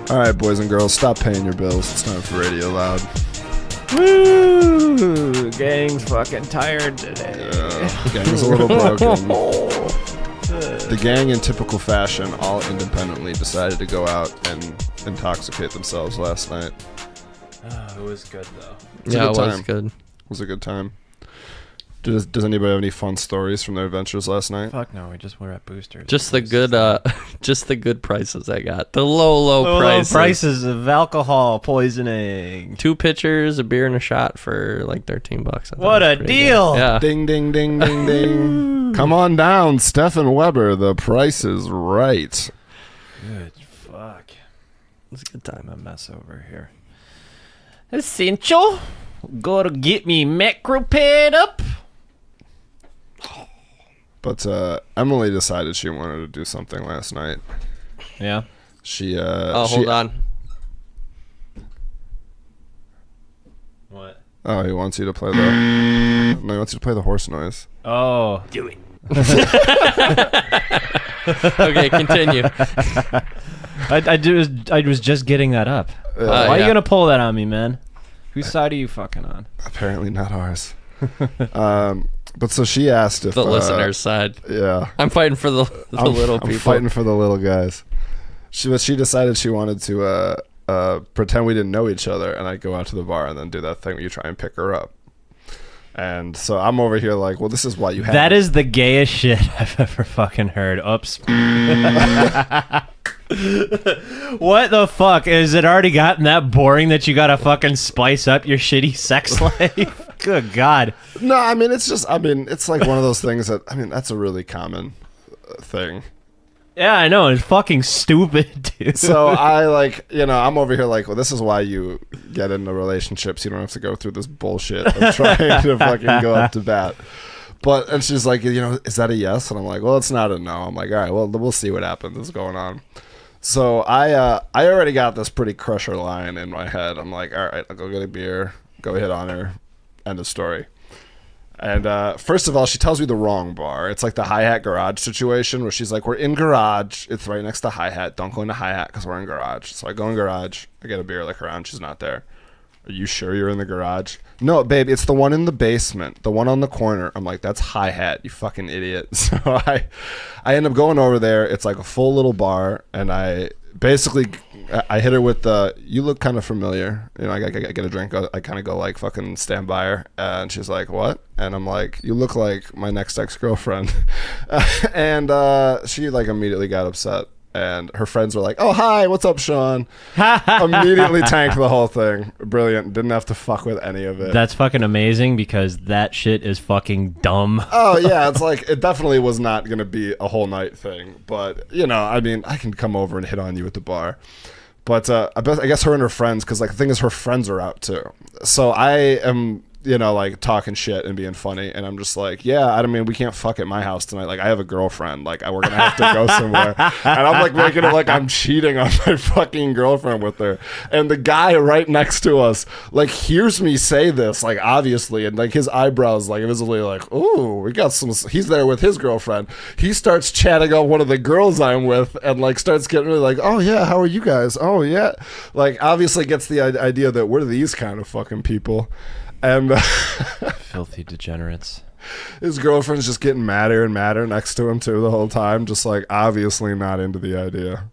All right, boys and girls, stop paying your bills. It's time for Radio Loud. Woo! Gang's fucking tired today. The gang is a little broken. The gang, in typical fashion, all independently decided to go out and intoxicate themselves last night. It was good, though. It was good. It was a good time. Does anybody have any fun stories from their adventures last night? Fuck no, we just were at Boosters. Just the good prices I got. The low prices. Prices of alcohol poisoning. 2 pitchers, a beer, and a shot for like $13. What a deal! Good. Yeah. Ding, ding, ding, ding, ding. Come on down, Stephen Weber. The price is right. Good fuck. It's a good time. A mess over here. Essential. Gotta get me macro pad up. But Emily decided she wanted to do something last night. Yeah. Hold on. What? Oh, he wants you to play the. No, he wants you to play the horse noise. Oh. Do it. Okay, continue. I was just getting that up. Why are you gonna pull that on me, man? Whose side are you fucking on? Apparently not ours. But so she asked if The listener's side. Yeah, I'm fighting for the little people. I'm fighting for the little guys. She decided she wanted to pretend we didn't know each other, and I'd go out to the bar and then do that thing where you try and pick her up. And so I'm over here like, well, this is why you have. That is the gayest shit I've ever fucking heard. Oops. What the fuck? Is it already gotten that boring that you gotta fucking spice up your shitty sex life? Good God. No, I mean, it's like one of those things that, that's a really common thing. Yeah, I know. It's fucking stupid, dude. So I'm over here like, well, this is why you get into relationships. You don't have to go through this bullshit of trying to fucking go up to bat. And she's like, is that a yes? And I'm like, well, it's not a no. I'm like, all right, well, we'll see what happens. What's going on? So I already got this pretty crusher line in my head. I'm like, all right, I'll go get a beer, go hit on her, end of story. And first of all, she tells me the wrong bar. It's like the Hi-Hat Garage situation where she's like, we're in garage. It's right next to Hi-Hat. Don't go into Hi-Hat because we're in garage. So I go in garage. I get a beer, look around. She's not there. Are you sure you're in the garage? No, babe, it's the one in the basement. The one on the corner. I'm like, that's Hi-Hat, you fucking idiot. So I end up going over there. It's like a full little bar. And I hit her with you look kind of familiar. I get a drink. I kind of go like fucking stand by her. And she's like, what? And I'm like, you look like my next ex-girlfriend. And she like immediately got upset. And her friends were like, oh, hi, what's up, Sean? Immediately tanked the whole thing. Brilliant. Didn't have to fuck with any of it. That's fucking amazing because that shit is fucking dumb. Oh, yeah. It's like, it definitely was not going to be a whole night thing. But, I can come over and hit on you at the bar. But I guess her and her friends, because like the thing is her friends are out too. So I am... like talking shit and being funny, and I'm just like, yeah, we can't fuck at my house tonight. Like, I have a girlfriend. Like, we're gonna have to go somewhere. And I'm like making it like I'm cheating on my fucking girlfriend with her. And the guy right next to us like hears me say this, like obviously, and like his eyebrows like visibly like, ooh, we got some. He's there with his girlfriend. He starts chatting on one of the girls I'm with, and like starts getting really like, oh yeah, how are you guys? Oh yeah, like obviously gets the idea that we're these kind of fucking people. And filthy degenerates. His girlfriend's just getting madder and madder next to him too the whole time, just like obviously not into the idea.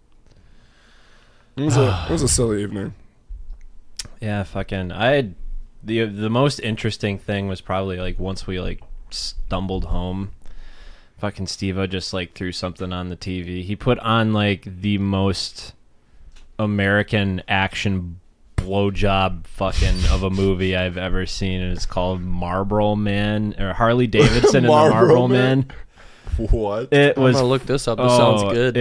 It was a silly evening. Yeah, fucking. The most interesting thing was probably like once we like stumbled home. Fucking Steve-O just like threw something on the TV. He put on like the most American action blowjob fucking of a movie I've ever seen, and it's called Marlboro Man, or Harley Davidson and the Marlboro Man. What? It was. I'm gonna look this up. It sounds good.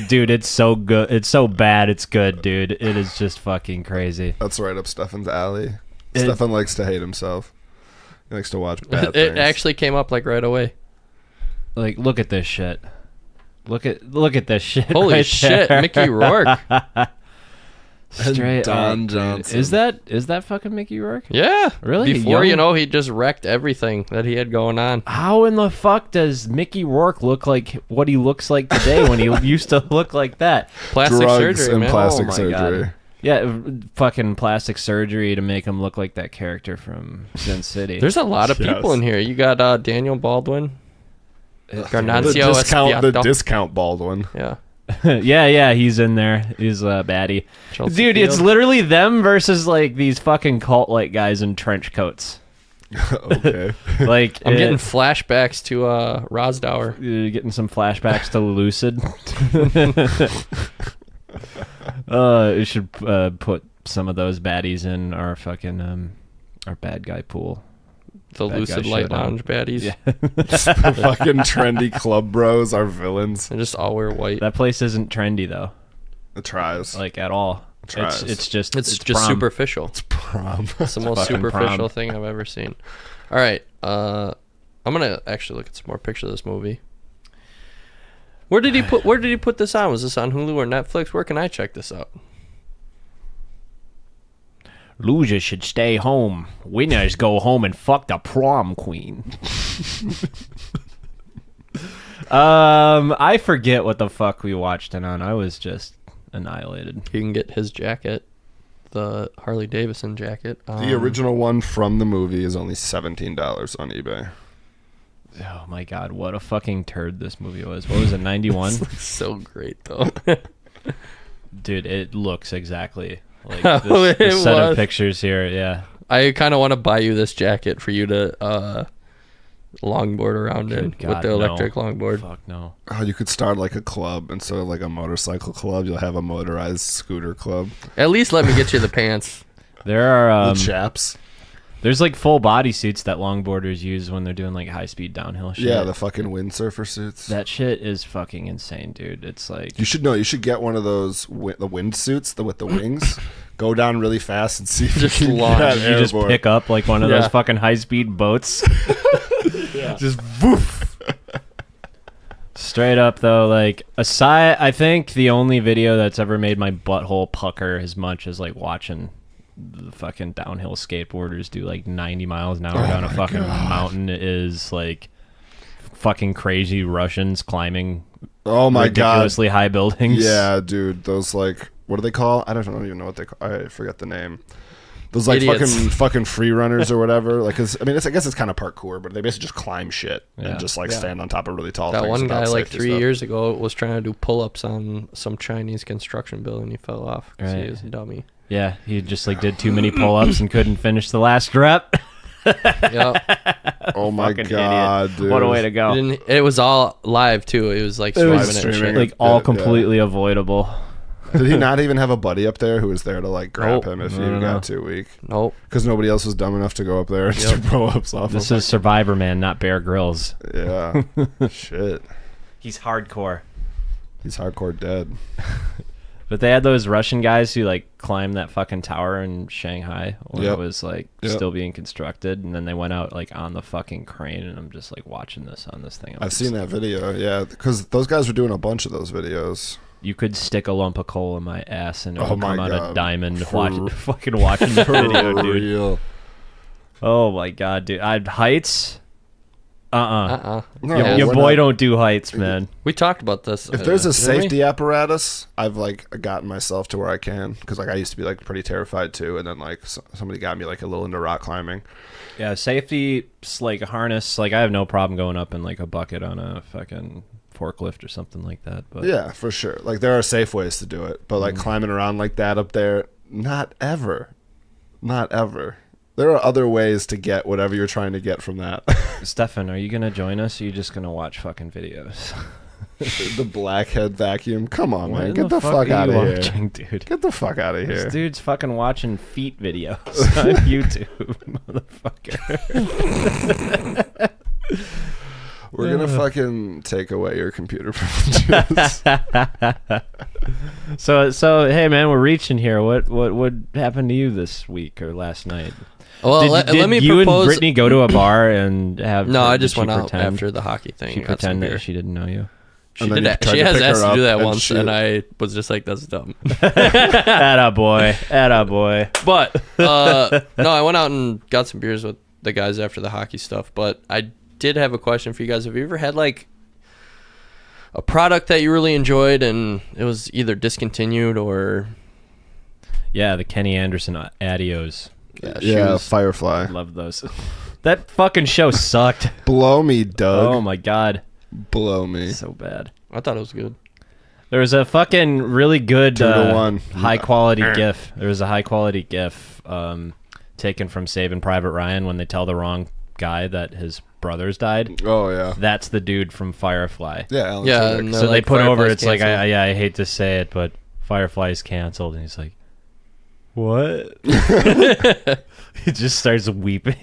Dude. It's so good. It's so bad. It's good, dude. It is just fucking crazy. That's right up Stefan's alley. Stefan likes to hate himself. He likes to watch bad things. It actually came up like right away. Like, look at this shit. Look at this shit. Holy right shit, there. Mickey Rourke. Straight Don up, dude. Johnson. Is that fucking Mickey Rourke? Yeah. Really? Before, Young? he just wrecked everything that he had going on. How in the fuck does Mickey Rourke look like what he looks like today when he used to look like that? Plastic Drugs surgery, and man. plastic Oh my surgery. God. Yeah, fucking plastic surgery to make him look like that character from Sin City. There's a lot of people Yes. in here. You got Daniel Baldwin. The Garnancio discount Espiato. Baldwin. Yeah. yeah, he's in there. He's a baddie. Chelsea Dude, it's Field. literally them versus like these fucking cult-like guys in trench coats. Okay. Like I'm getting flashbacks to Rosdower. You're getting some flashbacks to Lucid. You should put some of those baddies in our fucking our bad guy pool. The Bad Lucid guy Light showdown. Lounge baddies. Yeah, The fucking trendy club bros are villains. They just all wear white. that place isn't trendy though, It tries. like at all. Tries. It's just It's just prom. superficial. It's prom. It's the most fucking superficial prom. thing I've ever seen. All right. I'm gonna actually look at some more pictures of this movie. Where did he put this on? Was this on Hulu or Netflix? Where can I check this out? Losers should stay home. Winners go home and fuck the prom queen. I forget what the fuck we watched it on. I was just annihilated. You can get his jacket, the Harley Davidson jacket. The original one from the movie is only $17 on eBay. Oh my god, what a fucking turd this movie was. What was it, 91? This looks so great though. Dude, it looks exactly like Oh, this, it set of was. pictures here. Yeah. I kind of want to buy you this jacket for you to longboard around in Good with God, the no. electric longboard. Fuck no. Oh, you could start like a club instead of like a motorcycle club. You'll have a motorized scooter club. At least let me get you the pants. There are The chaps. there's like full body suits that longboarders use when they're doing like high speed downhill shit. Yeah, the fucking windsurfer suits. That shit is fucking insane, dude. It's like You should know. You should get one of those the wind suits with the wings. Go down really fast and see if Just you can launch. get you just airborne. pick up like one of Yeah. those fucking high speed boats. Just woof. Straight up though, like aside, I think the only video that's ever made my butthole pucker as much as like watching the fucking downhill skateboarders do like 90 miles an hour down a fucking mountain is like fucking crazy Russians climbing Oh my god. ridiculously high buildings. Yeah, dude. Those like what do they call? I don't even know what they call. I forget the name. Those like Idiots. fucking free runners or whatever. Like, I guess it's kind of parkour, but they basically just climb shit Yeah. and just like Yeah. stand on top of really tall That things. one guy without like safety 3 stuff. years ago was trying to do pull-ups on some Chinese construction building. He fell off because he Right. was a dummy. Yeah, he just like did too many pull-ups and couldn't finish the last rep. Yep. Oh my Fucking god, idiot. dude! What a way to go. It was all live too. It was like It was streaming it and streaming shit. it. Like all Yeah. completely avoidable. Did he not even have a buddy up there who was there to like grab Nope. him if I he don't know. got too weak? Nope. Because nobody else was dumb enough to go up there and Yep. do pull-ups off. This of is Survivor Man, not Bear Grylls. Yeah. Shit. He's hardcore. He's hardcore dead. But they had those Russian guys who like climbed that fucking tower in Shanghai when Yep. it was like Yep. still being constructed, and then they went out like on the fucking crane, and I'm just like watching this on this thing. I'm I've just seen that video. Yeah, because those guys were doing a bunch of those videos. You could stick a lump of coal in my ass and it Oh would my come out a God. diamond. For- Fucking watching the video, For dude. real. Oh my god, dude. Heights. No, Your we're boy not- don't do heights, man. We talked about this. If there's a didn't we? safety apparatus, I've like gotten myself to where I can, because like I used to be like pretty terrified too, and then like somebody got me like a little into rock climbing. Yeah, safety, like a harness. Like I have no problem going up in like a bucket on a fucking forklift or something like that. But Yeah, for sure. Like there are safe ways to do it, but like Mm-hmm. climbing around like that up there, not ever. There are other ways to get whatever you're trying to get from that. Stefan, are you gonna join us? Or are you just gonna watch fucking videos? The blackhead vacuum. Come on, What man. in Get the fuck fuck are out you of here. watching, dude? Get the fuck out of This here. dude's fucking watching feet videos on YouTube, motherfucker. We're gonna fucking take away your computer privileges. So hey man, we're reaching here. What happened to you this week or last night? Well, did let me you propose. and Brittany go to a bar and have? No, I did just she went out pretend- after the hockey thing. She got some pretend beer. that she didn't know you. She then did you that. tried She to has pick her asked to up do that and once, she- and I was just like, "That's dumb." Attaboy. But no, I went out and got some beers with the guys after the hockey stuff. But I did have a question for you guys. Have you ever had like a product that you really enjoyed and it was either discontinued or Yeah, the Kenny Anderson Adios. Yeah, shoes? Firefly. Love those. That fucking show sucked. Blow me, Doug. Oh my god, Blow me. so bad. I thought it was good. There was a fucking really good 2-1. high quality GIF. There was a high quality GIF taken from Saving Private Ryan when they tell the wrong guy that his brothers died. Oh yeah. That's the dude from Firefly. Yeah. Alan Yeah, Tudyk. and So they like, put over. Firefly's It's like canceled. I hate to say it, but Firefly's canceled, and he's like, "What?" He just starts weeping.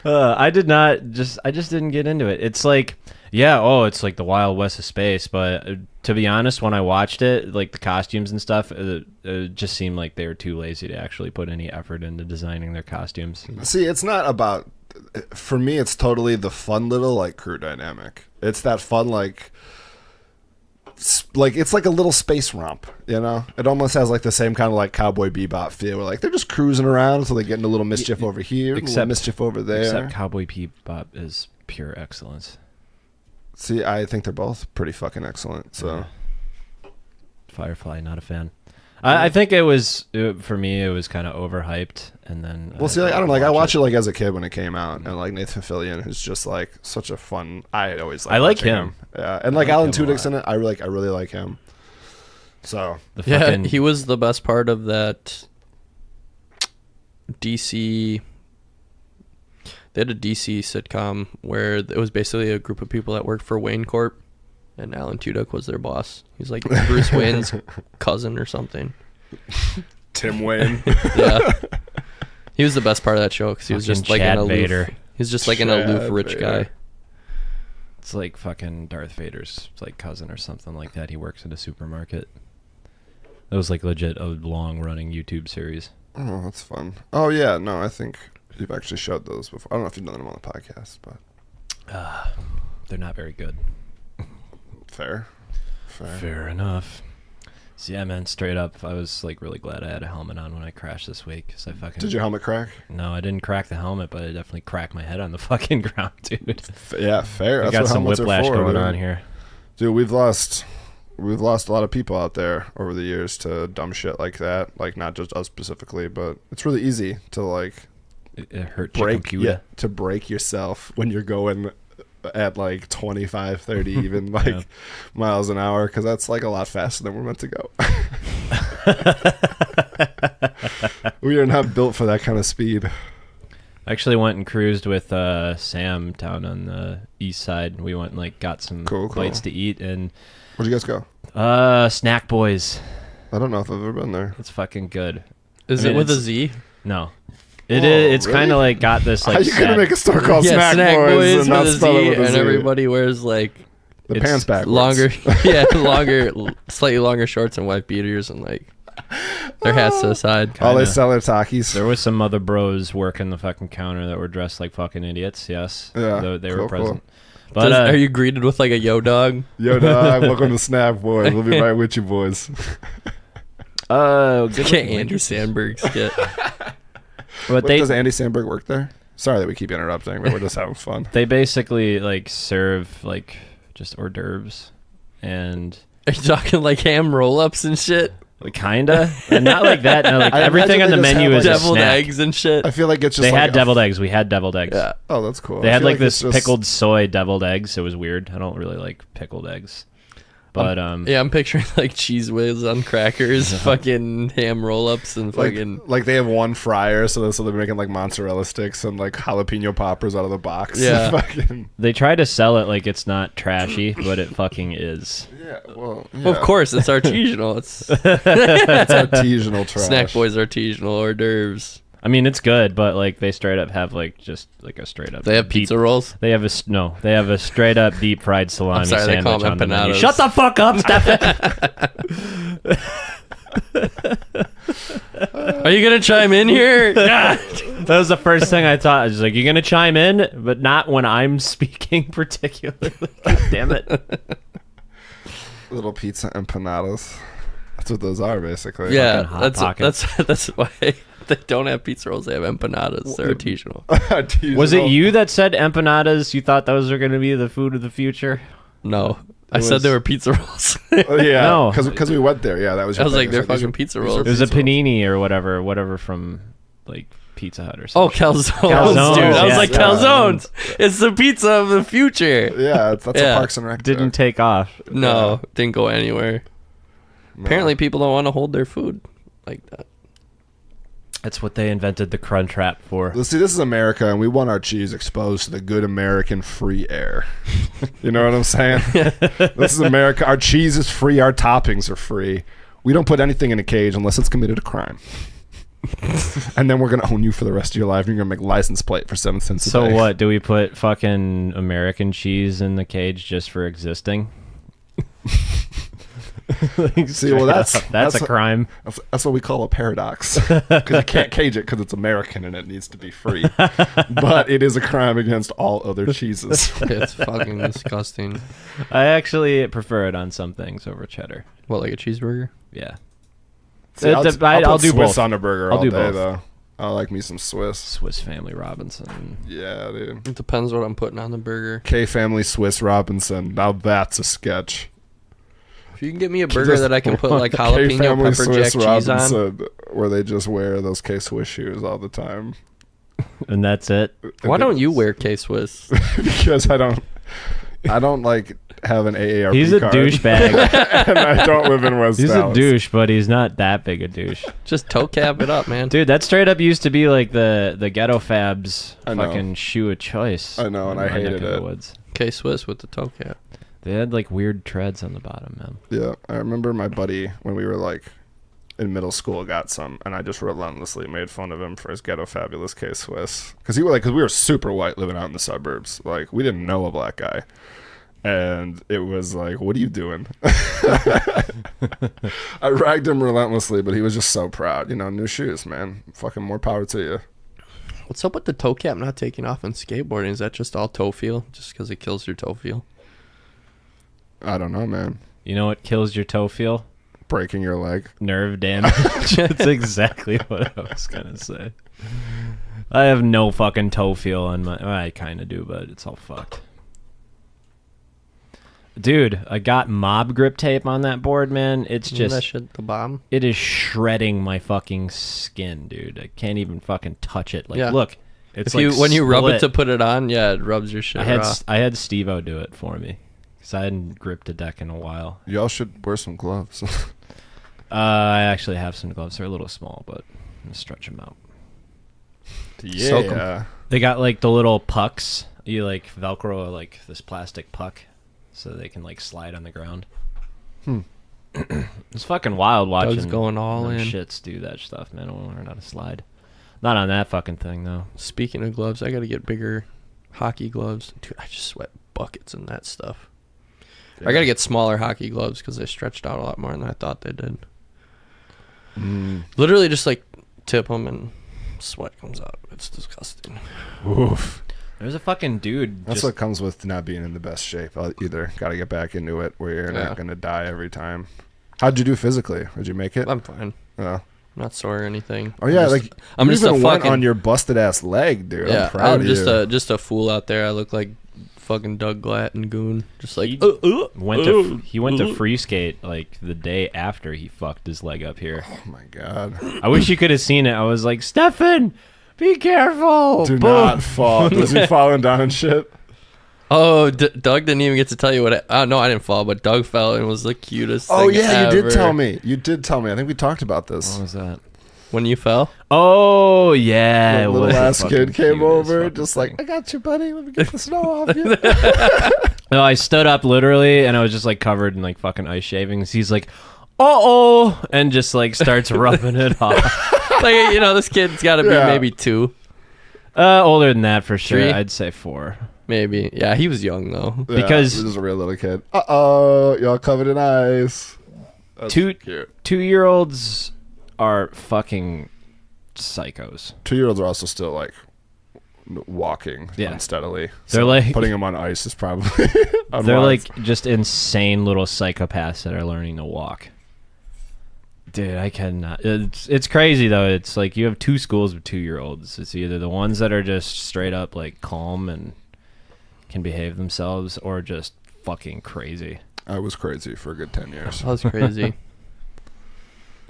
I just didn't get into it. It's like, yeah, it's like the Wild West of space, but to be honest, when I watched it, like the costumes and stuff, it just seemed like they were too lazy to actually put any effort into designing their costumes. See, it's not about. For me, it's totally the fun little like crew dynamic. It's that fun like it's like a little space romp, you know. It almost has like the same kind of like Cowboy Bebop feel, where like they're just cruising around, so they get into a little mischief over here, a little mischief over there. Except Cowboy Bebop is pure excellence. See, I think they're both pretty fucking excellent. So Firefly, not a fan. I think it was for me. It was kind of overhyped, and then well, see, like, I don't know, like I watched it like as a kid when it came out, and like Nathan Fillion is just like such a fun. I always like. I like watching him. Yeah, and like like Alan him a Tudyk's in it. I really like him. So The Yeah, fucking, he was the best part of that DC. They had a DC sitcom where it was basically a group of people that worked for Wayne Corp, and Alan Tudyk was their boss. He's like Bruce Wayne's cousin or something. Tim Wayne. Yeah, he was the best part of that show because he was Fucking just like Chad an aloof. Vader. He's just like an aloof Chad rich Vader. guy. It's like fucking Darth Vader's like cousin or something like that. He works at a supermarket. That was like legit a long running YouTube series. Oh, that's fun. Oh yeah, no, I think you've actually showed those before. I don't know if you've done them on the podcast, but They're not very good. fair. Fair enough. So yeah, man, straight up, I was like really glad I had a helmet on when I crashed this week because I fucking. Did your helmet crack? No, I didn't crack the helmet, but I definitely cracked my head on the fucking ground, dude. Yeah, fair. I That's got what some helmets are whiplash for, going dude. on here. Dude, we've lost a lot of people out there over the years to dumb shit like that. Like not just us specifically, but it's really easy to like It hurt your break computer. to break yourself when you're going at like 25, 30 even like Yeah. miles an hour, because that's like a lot faster than we're meant to go. We are not built for that kind of speed. I actually went and cruised with Sam down on the east side. We went and like got some Cool. bites to eat and Where'd you guys go? Snack Boys. I don't know if I've ever been there. It's fucking good. Is I mean, it with a it's- Z? No. It Whoa, is. It's really? kind of like got this How like you gonna sad- make a store called Yeah, Snack Boys and not with a spell it Z, with a and Z? everybody wears like The it's pants backwards. longer, slightly longer shorts and white beaters, and like their hats to the side. Oh, they kinda. sell their Takis. There was some other bros working the fucking counter that were dressed like fucking idiots. Yes. Yeah, They cool, were present. cool. But Are you greeted with like a yo dog? Yo, dog, welcome to Snack Boys. We'll be right with you, boys. good Get looking Andy waitresses. Sandberg skit. But Does Andy Samberg work there? Sorry that we keep interrupting, but we're just having fun. they basically like serve like just hors d'oeuvres and Are you talking like ham roll-ups and shit? like, kinda and not like that. No, like I everything on imagine the they just menu have, is like, a Deviled snack. eggs and shit. I feel like it's just They like had a- deviled eggs. We had deviled eggs. Yeah. Oh, that's cool. They I had feel like this it's just- pickled soy deviled eggs. It was weird. I don't really like pickled eggs. But Yeah, I'm picturing like cheese whiz on crackers, fucking ham roll-ups, and fucking. like they have one fryer, so they're making like mozzarella sticks and like jalapeno poppers out of the box. Yeah. Fucking, they try to sell it like it's not trashy, but it fucking is. yeah. Well, Well, of course, it's artisanal. It's it's artisanal trash. Snack Boys artisanal hors d'oeuvres. I mean, it's good, but like they straight up have like just like a straight up. They have deep- pizza rolls. They have they have a straight up deep fried salami I'm sorry, they sandwich call them on the menu. empanadas. Shut the fuck up, Stefan. Are you gonna chime in here? That was the first thing I thought. I was like, "You're gonna chime in, but not when I'm speaking particularly." Damn it! Little pizza empanadas. That's what those are, basically. Yeah, Hot Pockets. that's why they don't have pizza rolls. They have empanadas. They're artisanal. Was it you that said empanadas? You thought those were gonna be the food of the future? No, I said they were pizza rolls. Yeah, No. because we went there. Yeah, that was. I was your like, thing. they're It's these fucking are- pizza these are rolls. It was a pizza rolls. panini or whatever from like Pizza Hut or Oh, something. calzones, Calzones, dude! I was yeah. like, Yeah. calzones. It's the pizza of the future. Yeah, that's Yeah. a Parks and Rec. Didn't joke. take off. No, didn't go anywhere. No. Apparently, people don't want to hold their food like that. That's what they invented the Crunchwrap for. Let's see, this is America, and we want our cheese exposed to the good American free air. You know what I'm saying? This is America. Our cheese is free. Our toppings are free. We don't put anything in a cage unless it's committed a crime. And then we're going to own you for the rest of your life, and you're going to make license plate for 7 cents a So day. what? Do we put fucking American cheese in the cage just for existing? Like, See, well, straight that's up, a crime. That's what we call a paradox. Because you can't cage it because it's American and it needs to be free. But it is a crime against all other cheeses. It's fucking disgusting. I actually prefer it on some things over cheddar. What, like a cheeseburger? Yeah. See, I'll put do Swiss both. on a burger I'll all do day, both. though. I like me some Swiss. Swiss Family Robinson. Yeah, dude. It depends what I'm putting on the burger. K Family Swiss Robinson. Now that's a sketch. If you can get me a burger Just- that I can put like K jalapeno Family pepper Swiss jack cheese on. Robinson, where they just wear those K Swiss shoes all the time. And that's it. Why don't you wear K Swiss? Because I don't like have an AARP He's a card. douchebag. And I don't live in West He's Dallas. a douche, but he's not that big a douche. Just toe cap it up, man. Dude, that straight up used to be like the Ghetto Fabs I know. fucking shoe of choice. I know, and in I my neck hated of the it. woods. K Swiss with the toe cap. They had like weird treads on the bottom, man. Yeah, I remember my buddy when we were like in middle school got some, and I just relentlessly made fun of him for his Ghetto Fabulous K Swiss because we were super white living out in the suburbs. Like we didn't know a black guy, and it was like, what are you doing? I ragged him relentlessly, but he was just so proud. You know, new shoes, man. Fucking more power to you. What's up with the toe cap not taking off on skateboarding? Is that just all toe feel? Just because it kills your toe feel? I don't know, man. You know what kills your toe feel? Breaking your leg. Nerve damage. That's exactly what I was gonna say. I have no fucking toe feel on my. Well, I kind of do, but it's all fucked. Dude, I got mob grip tape on that board, man. It's Isn't that just, shit the bomb? it is shredding my fucking skin, dude. I can't even fucking touch it. Like, Yeah. look, it's When you rub it split. to put it on, yeah, it rubs your shit raw. I had Steve-O do it for me because I hadn't gripped a deck in a while. Y'all should wear some gloves. I actually have some gloves. They're a little small, but I'm gonna stretch them out. Soak 'em. Yeah. They got like the little pucks. You like Velcro like this plastic puck, so they can like slide on the ground. It's fucking wild watching. Doug's going all them in. shits do that stuff, man. I want to learn how to slide. Not on that fucking thing though. Speaking of gloves, I got to get bigger hockey gloves. Dude, I just sweat buckets in that stuff. I got to get smaller hockey gloves because they stretched out a lot more than I thought they did. Literally just like tip them and sweat comes out. It's disgusting. Oof. There's a fucking dude. That's just, what comes with not being in the best shape either. Got to get back into it where you're Yeah. not going to die every time. How'd you do physically? Did you make it? I'm fine. Yeah. I'm not sore or anything. Oh yeah, I'm you just a even went fucking on your busted ass leg, dude. yeah. I'm proud I'm of you. just a fool out there. I look like fucking Doug Glatt and Goon. Just like He went to free skate like the day after he fucked his leg up here. Oh my god. I wish you could have seen it. I was like, Stefan, be careful. Do Boom. not fall. Was he falling down and shit? Oh, Doug didn't even get to tell you what. No, I didn't fall, but Doug fell and was the cutest. Oh thing yeah, you did ever. tell me. You did tell me. I think we talked about this. What was that? When you fell. Oh yeah, The it little was ass fucking kid came cute as over, fucking just thing. like, I got you, buddy. Let me get the snow off you. No, I stood up literally, and I was just like covered in like fucking ice shavings. He's like, oh, and just like starts rubbing it off. Like, you know, this kid's got to be Yeah. maybe 2, Older than that for sure. 3? I'd say 4. maybe. Yeah, he was young though. Yeah, Because- this is a real little kid. Y'all covered in ice. That's Two- cute. 2-year-olds are fucking psychos. 2-year-olds are also still like walking Yeah. unsteadily. They're like putting them on ice is probably unwise. they're like just insane little psychopaths that are learning to walk. Dude, I cannot. It's crazy though. It's like you have two schools of 2-year-olds. It's either the ones that are just straight up like calm and can behave themselves, or just fucking crazy. I was crazy for a good 10 years. That was crazy.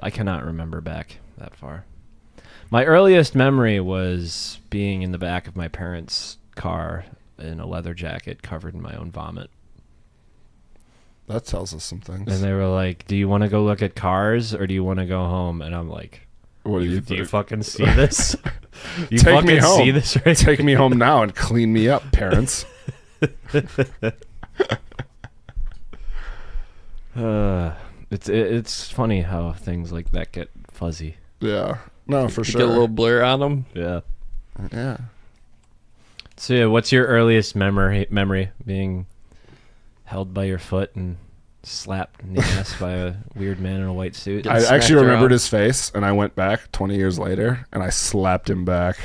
I cannot remember back that far. My earliest memory was being in the back of my parents' car in a leather jacket covered in my own vomit. That tells us some things. And they were like, "Do you want to go look at cars or do you want to go home?" And I'm like, What do you "Do you think? fucking see this? You Take me fucking home. see this right Take me home now and clean me up, parents. It's funny how things like that get fuzzy. Yeah. No, for You sure. get a little blur on them. Yeah. Yeah. So yeah, what's your earliest memory being held by your foot and slapped in the ass by a weird man in a white suit? Get I smacked actually remembered around. his face, and I went back 20 years later, and I slapped him back.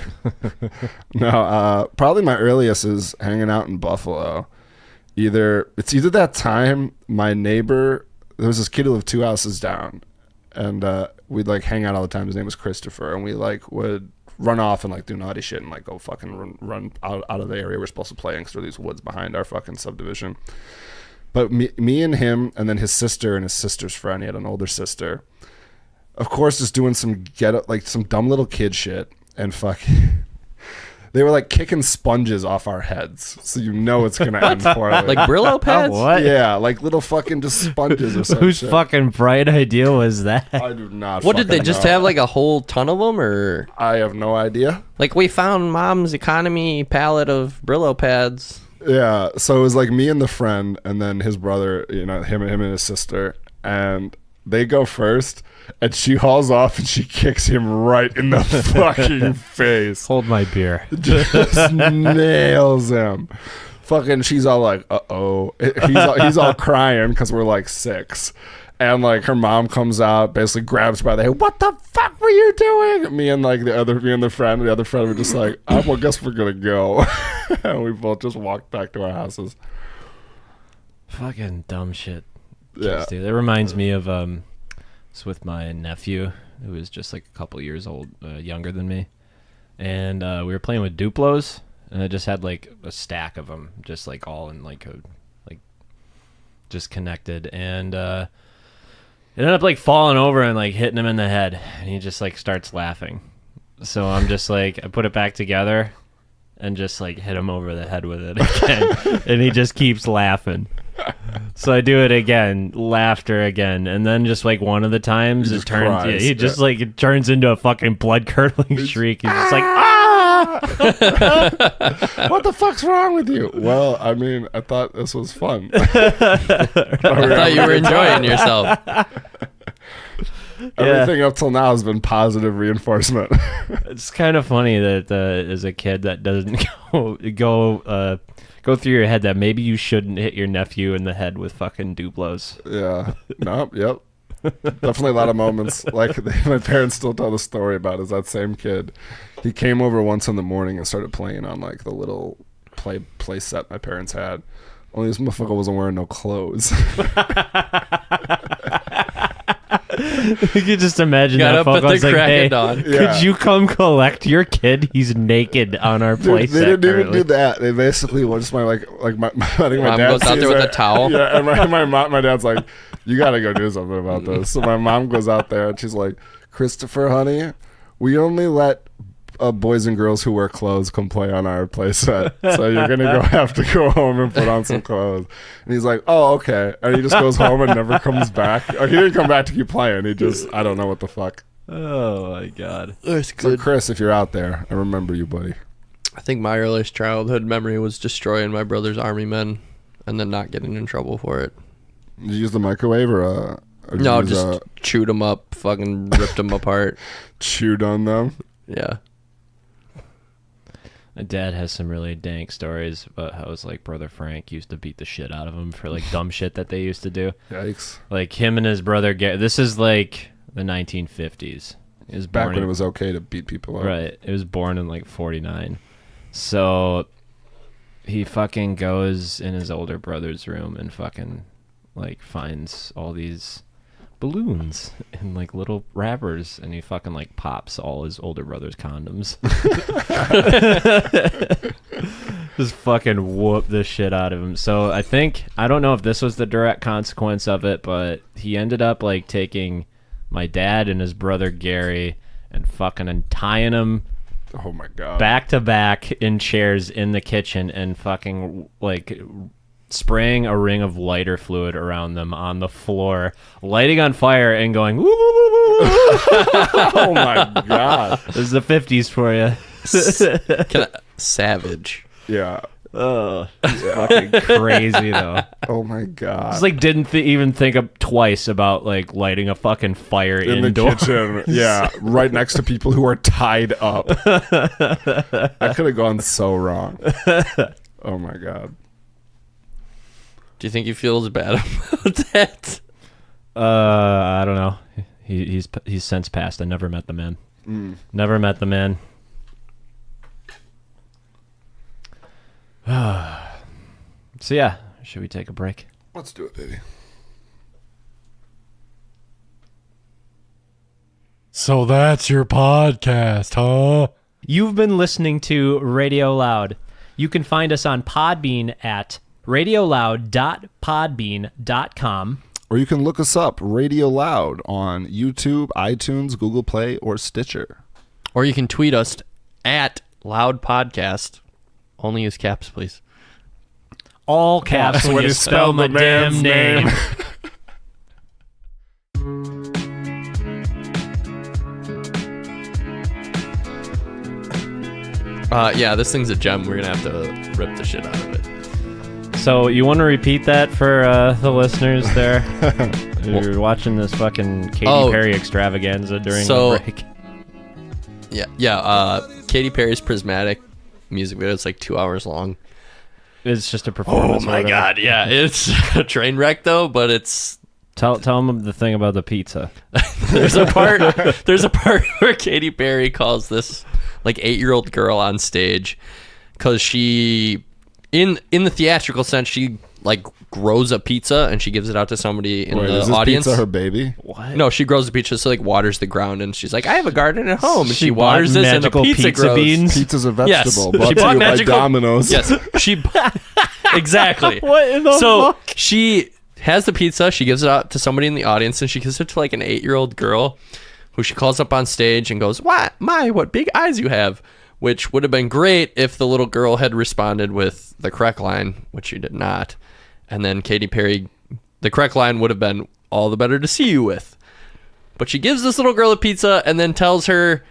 No, probably my earliest is hanging out in Buffalo. It's either that time my neighbor, there was this kid who lived 2 houses down, and we'd like hang out all the time. His name was Christopher, and we like would run off and like do naughty shit and like go fucking run out of the area we're supposed to play in, because there were these woods behind our fucking subdivision. But me and him, and then his sister and his sister's friend, he had an older sister, of course, just doing some some dumb little kid shit, and fucking they were like kicking sponges off our heads, so you know it's gonna end poorly. Like Brillo pads? What? Yeah, like little fucking just sponges or something. Whose fucking bright idea was that? I do not. What did they fucking just know. have like a whole ton of them, or I have no idea. like we found mom's economy pallet of Brillo pads? Yeah, so it was like me and the friend, and then his brother, him and his sister, and they go first, and she hauls off and she kicks him right in the fucking face. Hold my beer. Just nails him. Fucking, she's all like, "Uh-oh." He's all crying because we're like 6. And like her mom comes out, basically grabs her by the head. "What the fuck were you doing?" Me and the other friend were just like, "I guess we're gonna go." And we both just walked back to our houses. Fucking dumb shit. Yeah. Kids do. That reminds me of it's with my nephew, who was just like a couple years old, younger than me, and we were playing with Duplos, and I just had like a stack of them, just like all in like just connected, and it ended up like falling over and like hitting him in the head, and he just like starts laughing. So I'm just like, I put it back together and just like hit him over the head with it again, and he just keeps laughing. So I do it again, laughter again, and then just like one of the times He it just turns, cries, he just yeah. like it turns into a fucking blood curdling shriek. He's just like, What the fuck's wrong with you? Well, I mean, I thought this was fun. I thought you were enjoying yourself. Everything up till now has been positive reinforcement. It's kind of funny that as a kid that doesn't go through your head that maybe you shouldn't hit your nephew in the head with fucking Duplos. Yeah. Nope. Yep. Definitely a lot of moments. Like my parents still tell the story about is that same kid. He came over once in the morning and started playing on like the little play set my parents had. Only this motherfucker wasn't wearing no clothes. You could just imagine Got that up folk at the was like, crack "Hey, of dawn." Yeah. could you come collect your kid? He's naked on our Dude, place." they didn't even do that. They basically were just my I think my Mom dad goes out sees there with it. a towel. Yeah, and my dad's like, "You gotta go do something about this." So my mom goes out there and she's like, "Christopher, honey, we only let boys and girls who wear clothes come play on our play set. So you're gonna have to go home and put on some clothes." And he's like, "Oh, okay." And he just goes home and never comes back. He didn't come back to keep playing. He just, I don't know what the fuck. Oh my god. That's So Chris, if you're out there, I remember you, buddy. I think my earliest childhood memory was destroying my brother's army men and then not getting in trouble for it. Did you use the microwave or did No, you use, just chewed them up, fucking ripped them apart. chewed on them? Yeah. My dad has some really dank stories about how his like brother Frank used to beat the shit out of him for like dumb shit that they used to do. Yikes. Like him and his brother this is like the 1950s. He was Back born when in- it was okay to beat people up. Right. It was born in like 49. So he fucking goes in his older brother's room and fucking like finds all these balloons and like little wrappers, and he fucking like pops all his older brother's condoms. Just fucking whoop the shit out of him. So I don't know if this was the direct consequence of it, but he ended up like taking my dad and his brother Gary and fucking untying them Oh my god. back to back in chairs in the kitchen and fucking like spraying a ring of lighter fluid around them on the floor, lighting on fire and going woo, woo, woo, woo, woo. Oh my god. This is the 50s for you. Savage. Yeah. Oh, it's fucking crazy though. Oh my god. It's like didn't even think of twice about like lighting a fucking fire in indoors. the kitchen. Yeah, right next to people who are tied up. That could have gone so wrong. Oh my god. Do you think he feels bad about that? I don't know. He's since passed. I never met the man. Never met the man. So yeah, should we take a break? Let's do it, baby. So that's your podcast, huh? You've been listening to Radio Loud. You can find us on Podbean at radioloud.podbean.com. Or you can look us up, Radio Loud, on YouTube, iTunes, Google Play, or Stitcher. Or you can tweet us at Loud Podcast. Only use caps, please. All caps when you spell my damn name. Yeah, this thing's a gem. We're going to have to rip the shit out of it. So you want to repeat that for the listeners there? You're watching this fucking Katy Perry extravaganza during the break. Yeah. Katy Perry's Prismatic music video. It's like 2 hours long. It's just a performance. Oh my god, yeah. It's a train wreck though, but it's... Tell them the thing about the pizza. There's a part where Katy Perry calls this like 8-year-old girl on stage because she... In the theatrical sense, she like grows a pizza and she gives it out to somebody in the is this audience. pizza her baby? What? No, she grows the pizza, so like waters the ground, and she's like, "I have a garden at home," and she bought waters this, and the magical pizza grows. beans. Pizza's a Yes, vegetable. she Brought to bought you by magical Domino's. Yes, exactly. What in the So fuck? she has the pizza. She gives it out to somebody in the audience, and she gives it to like an 8-year-old girl, who she calls up on stage and goes, "What big eyes you have." Which would have been great if the little girl had responded with the correct line, which she did not. And then Katy Perry, the correct line would have been, "All the better to see you with." But she gives this little girl a pizza and then tells her,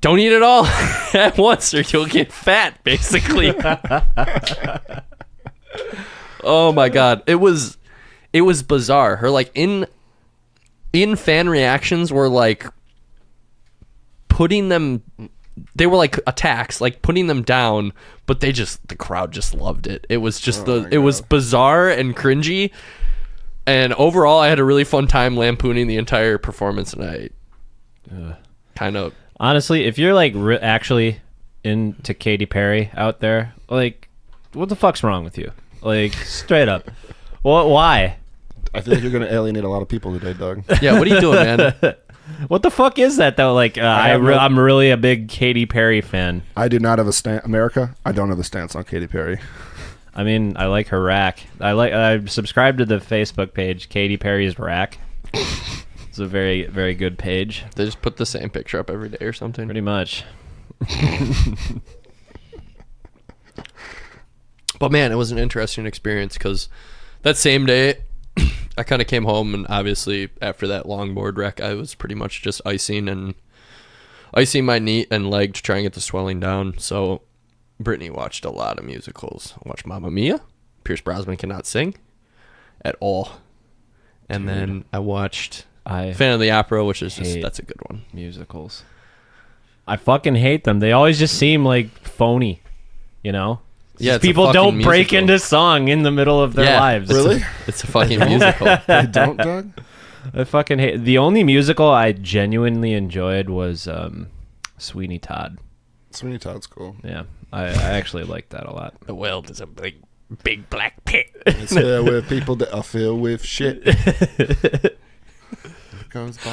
"Don't eat it all at once or you'll get fat," basically. Oh my god. It was bizarre. Her like in fan reactions were like putting them... They were like attacks, like putting them down, but the crowd just loved it. It was just it was bizarre and cringy. And overall, I had a really fun time lampooning the entire performance, and I kind of... Honestly, if you're like actually into Katy Perry out there, like, what the fuck's wrong with you? Like, straight up. Why? I feel like you're going to alienate a lot of people today, Doug. Yeah, what are you doing, man? What the fuck is that though? Like, I'm really a big Katy Perry fan. I do not have a stance. America, I don't have a stance on Katy Perry. I mean, I like her rack. I subscribe to the Facebook page, Katy Perry's Rack. It's a very, very good page. They just put the same picture up every day or something. Pretty much. But man, it was an interesting experience because that same day, I kind of came home, and obviously after that longboard wreck, I was pretty much just icing my knee and leg to try and get the swelling down. So Brittany watched a lot of musicals. I watched Mamma Mia. Pierce Brosnan cannot sing at all. And then I watched Phantom of the Opera, which is that's a good one. Musicals. I fucking hate them. They always just seem like phony, you know? Yeah, people don't break into song in the middle of their lives. Really? It's a fucking musical. They don't, Doug? I fucking hate. The only musical I genuinely enjoyed was Sweeney Todd. Sweeney Todd's cool. Yeah, I actually liked that a lot. The world is a big black pit. It's filled with people that are filled with shit.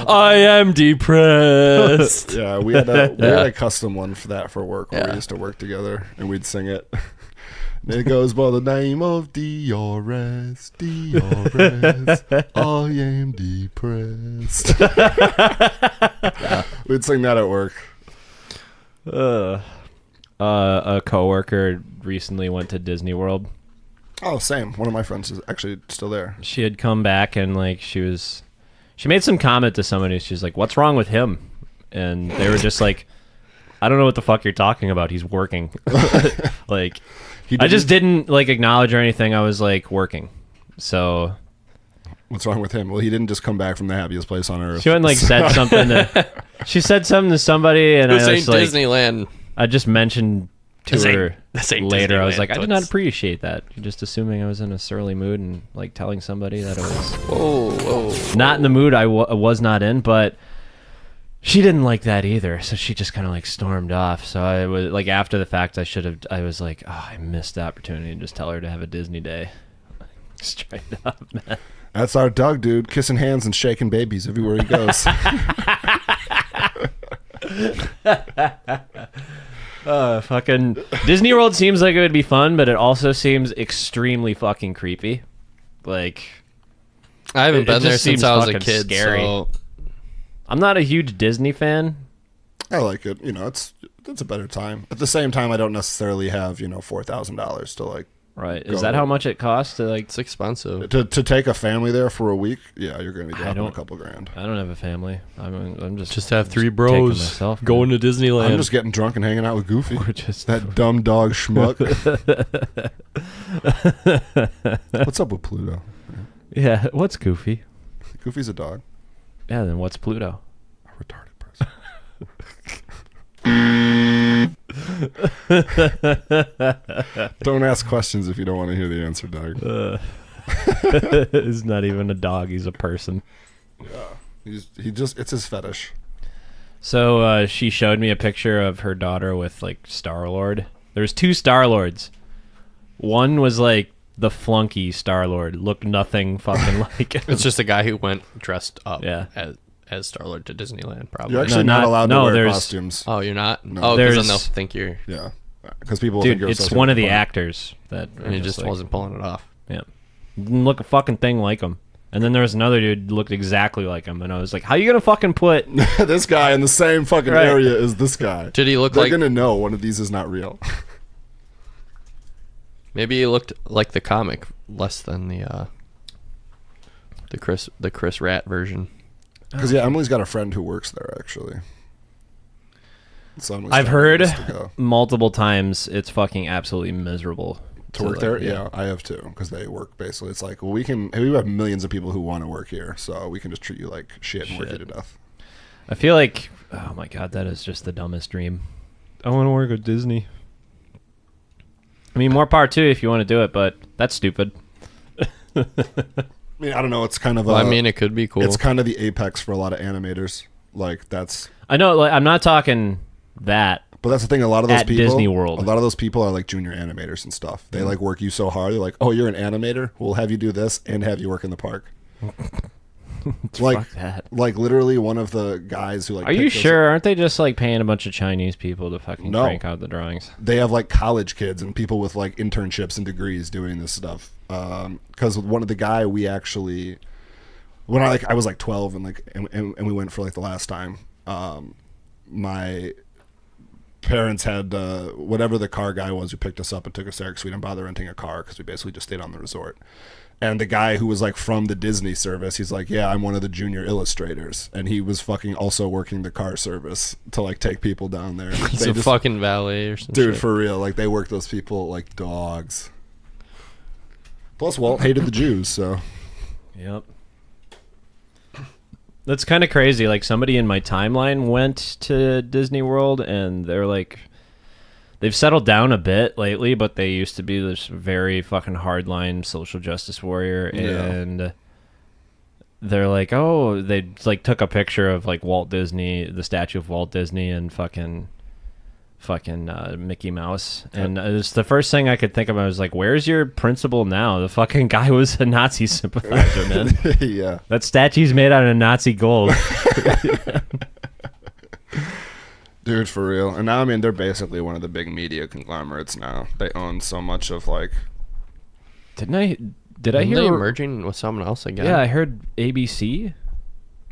I am depressed. Yeah, we had a custom one for that for work where Yeah. we used to work together and we'd sing it. And it goes by the name of DRS, DRS, I am depressed. We'd sing that at work. A coworker recently went to Disney World. Oh, same. One of my friends is actually still there. She had come back and like she made some comment to somebody. She's like, "What's wrong with him?" And they were just like, "I don't know what the fuck you're talking about. He's working." Like, I just didn't like acknowledge or anything. I was like working. So What's wrong with him? Well, he didn't just come back from the happiest place on earth. she went and like said something to. She said something to somebody, and This I ain't was like, Disneyland. I just mentioned to This ain't- her this ain't later. I was Disneyland, like, I did not toots. appreciate that. You're just assuming I was in a surly mood and like telling somebody that I was Whoa. not in the mood I was not in, but she didn't like that either. So she just kind of like stormed off. So I was like, after the fact, I was like, oh, I missed the opportunity to just tell her to have a Disney day. Straight up, man. That's our Doug, dude. Kissing hands and shaking babies everywhere he goes. Fucking Disney World seems like it would be fun, but it also seems extremely fucking creepy. Like, I haven't It been there just since seems I was a fucking kid. scary. So I'm not a huge Disney fan. I like it. You know, it's a better time. At the same time, I don't necessarily have, $4,000 to like Right? Go Is that how much it costs to like? it's expensive. to take a family there for a week. Yeah, you're going to be I dropping a don't- couple grand. I don't have a family. I'm just Have three taking bros myself, going to Disneyland. I'm just getting drunk and hanging out with Goofy. We're just That dumb dog schmuck. What's up with Pluto? yeah. What's Goofy? Goofy's a dog. Yeah. Then what's Pluto? A retarded person. Don't ask questions if you don't want to hear the answer, Doug. He's not even a dog. He's a person. It's his fetish. So she showed me a picture of her daughter with like Star-Lord. There's two Star-Lords. One was like the flunky Star-Lord. Looked nothing fucking like him. It's just a guy who went dressed up Yeah. as Star-Lord to Disneyland, probably. You're actually No, not allowed no, to wear there's- costumes. Oh, you're not? No. Oh, because then There's- they'll think you're... Yeah, because people will think Dude, you're it's associated one of with the fun. actors that And he are just like- wasn't pulling it off. Yeah. Didn't look a fucking thing like him. And then there was another dude who looked exactly like him, and I was like, "How you gonna fucking put?" This guy in the same fucking Right. area as this guy. Did he look They're like... gonna know one of these is not real. Maybe he looked like the comic less than the Chris Rat version. Because Emily's got a friend who works there actually. So Emily's I've trying heard us to go. multiple times it's fucking absolutely miserable To work like, there, yeah, I have too. Because they work basically. It's like, well, we have millions of people who want to work here, so we can just treat you like shit and work you to Shit. death. I feel like, oh my god, that is just the dumbest dream. I want to work at Disney. I mean, more power too if you want to do it, but that's stupid. I mean, I don't know. It's kind of. Well, I mean, it could be cool. It's kind of the apex for a lot of animators. Like that's. I know, like, I'm not talking that. But that's the thing. A lot of those At people, Disney World. a lot of those people are like junior animators and stuff. They like work you so hard. They're like, oh, you're an animator. We'll have you do this and have you work in the park. Like, Fuck that. like literally one of the guys who like. Are you picked those- sure? Aren't they just like paying a bunch of Chinese people to fucking No. crank out the drawings? They have like college kids and people with like internships and degrees doing this stuff. Because one of the guy we actually, when I was like 12 and like and we went for like the last time. My parents had whatever the car guy was who picked us up and took us there because we didn't bother renting a car because we basically just stayed on the resort. And the guy who was like from the Disney service, he's like, yeah, I'm one of the junior illustrators, and he was fucking also working the car service to like take people down there. He's They a just- fucking valet or something. dude, for real, like they work those people like dogs. Plus, Walt hated the Jews, so Yep. That's kind of crazy. Like somebody in my timeline went to Disney World and they're like, they've settled down a bit lately, but they used to be this very fucking hardline social justice warrior. Yeah. And they're like, oh, they like took a picture of like Walt Disney, the statue of Walt Disney, and fucking Mickey Mouse, and it's the first thing I could think of. I was like, where's your principal now? The fucking guy was a Nazi sympathizer, man. Yeah. That statue's made out of Nazi gold. Dude, for real. And now, I mean, they're basically one of the big media conglomerates now. They own so much of, like... Did I Are hear... they merging with someone else again? Yeah, I heard ABC,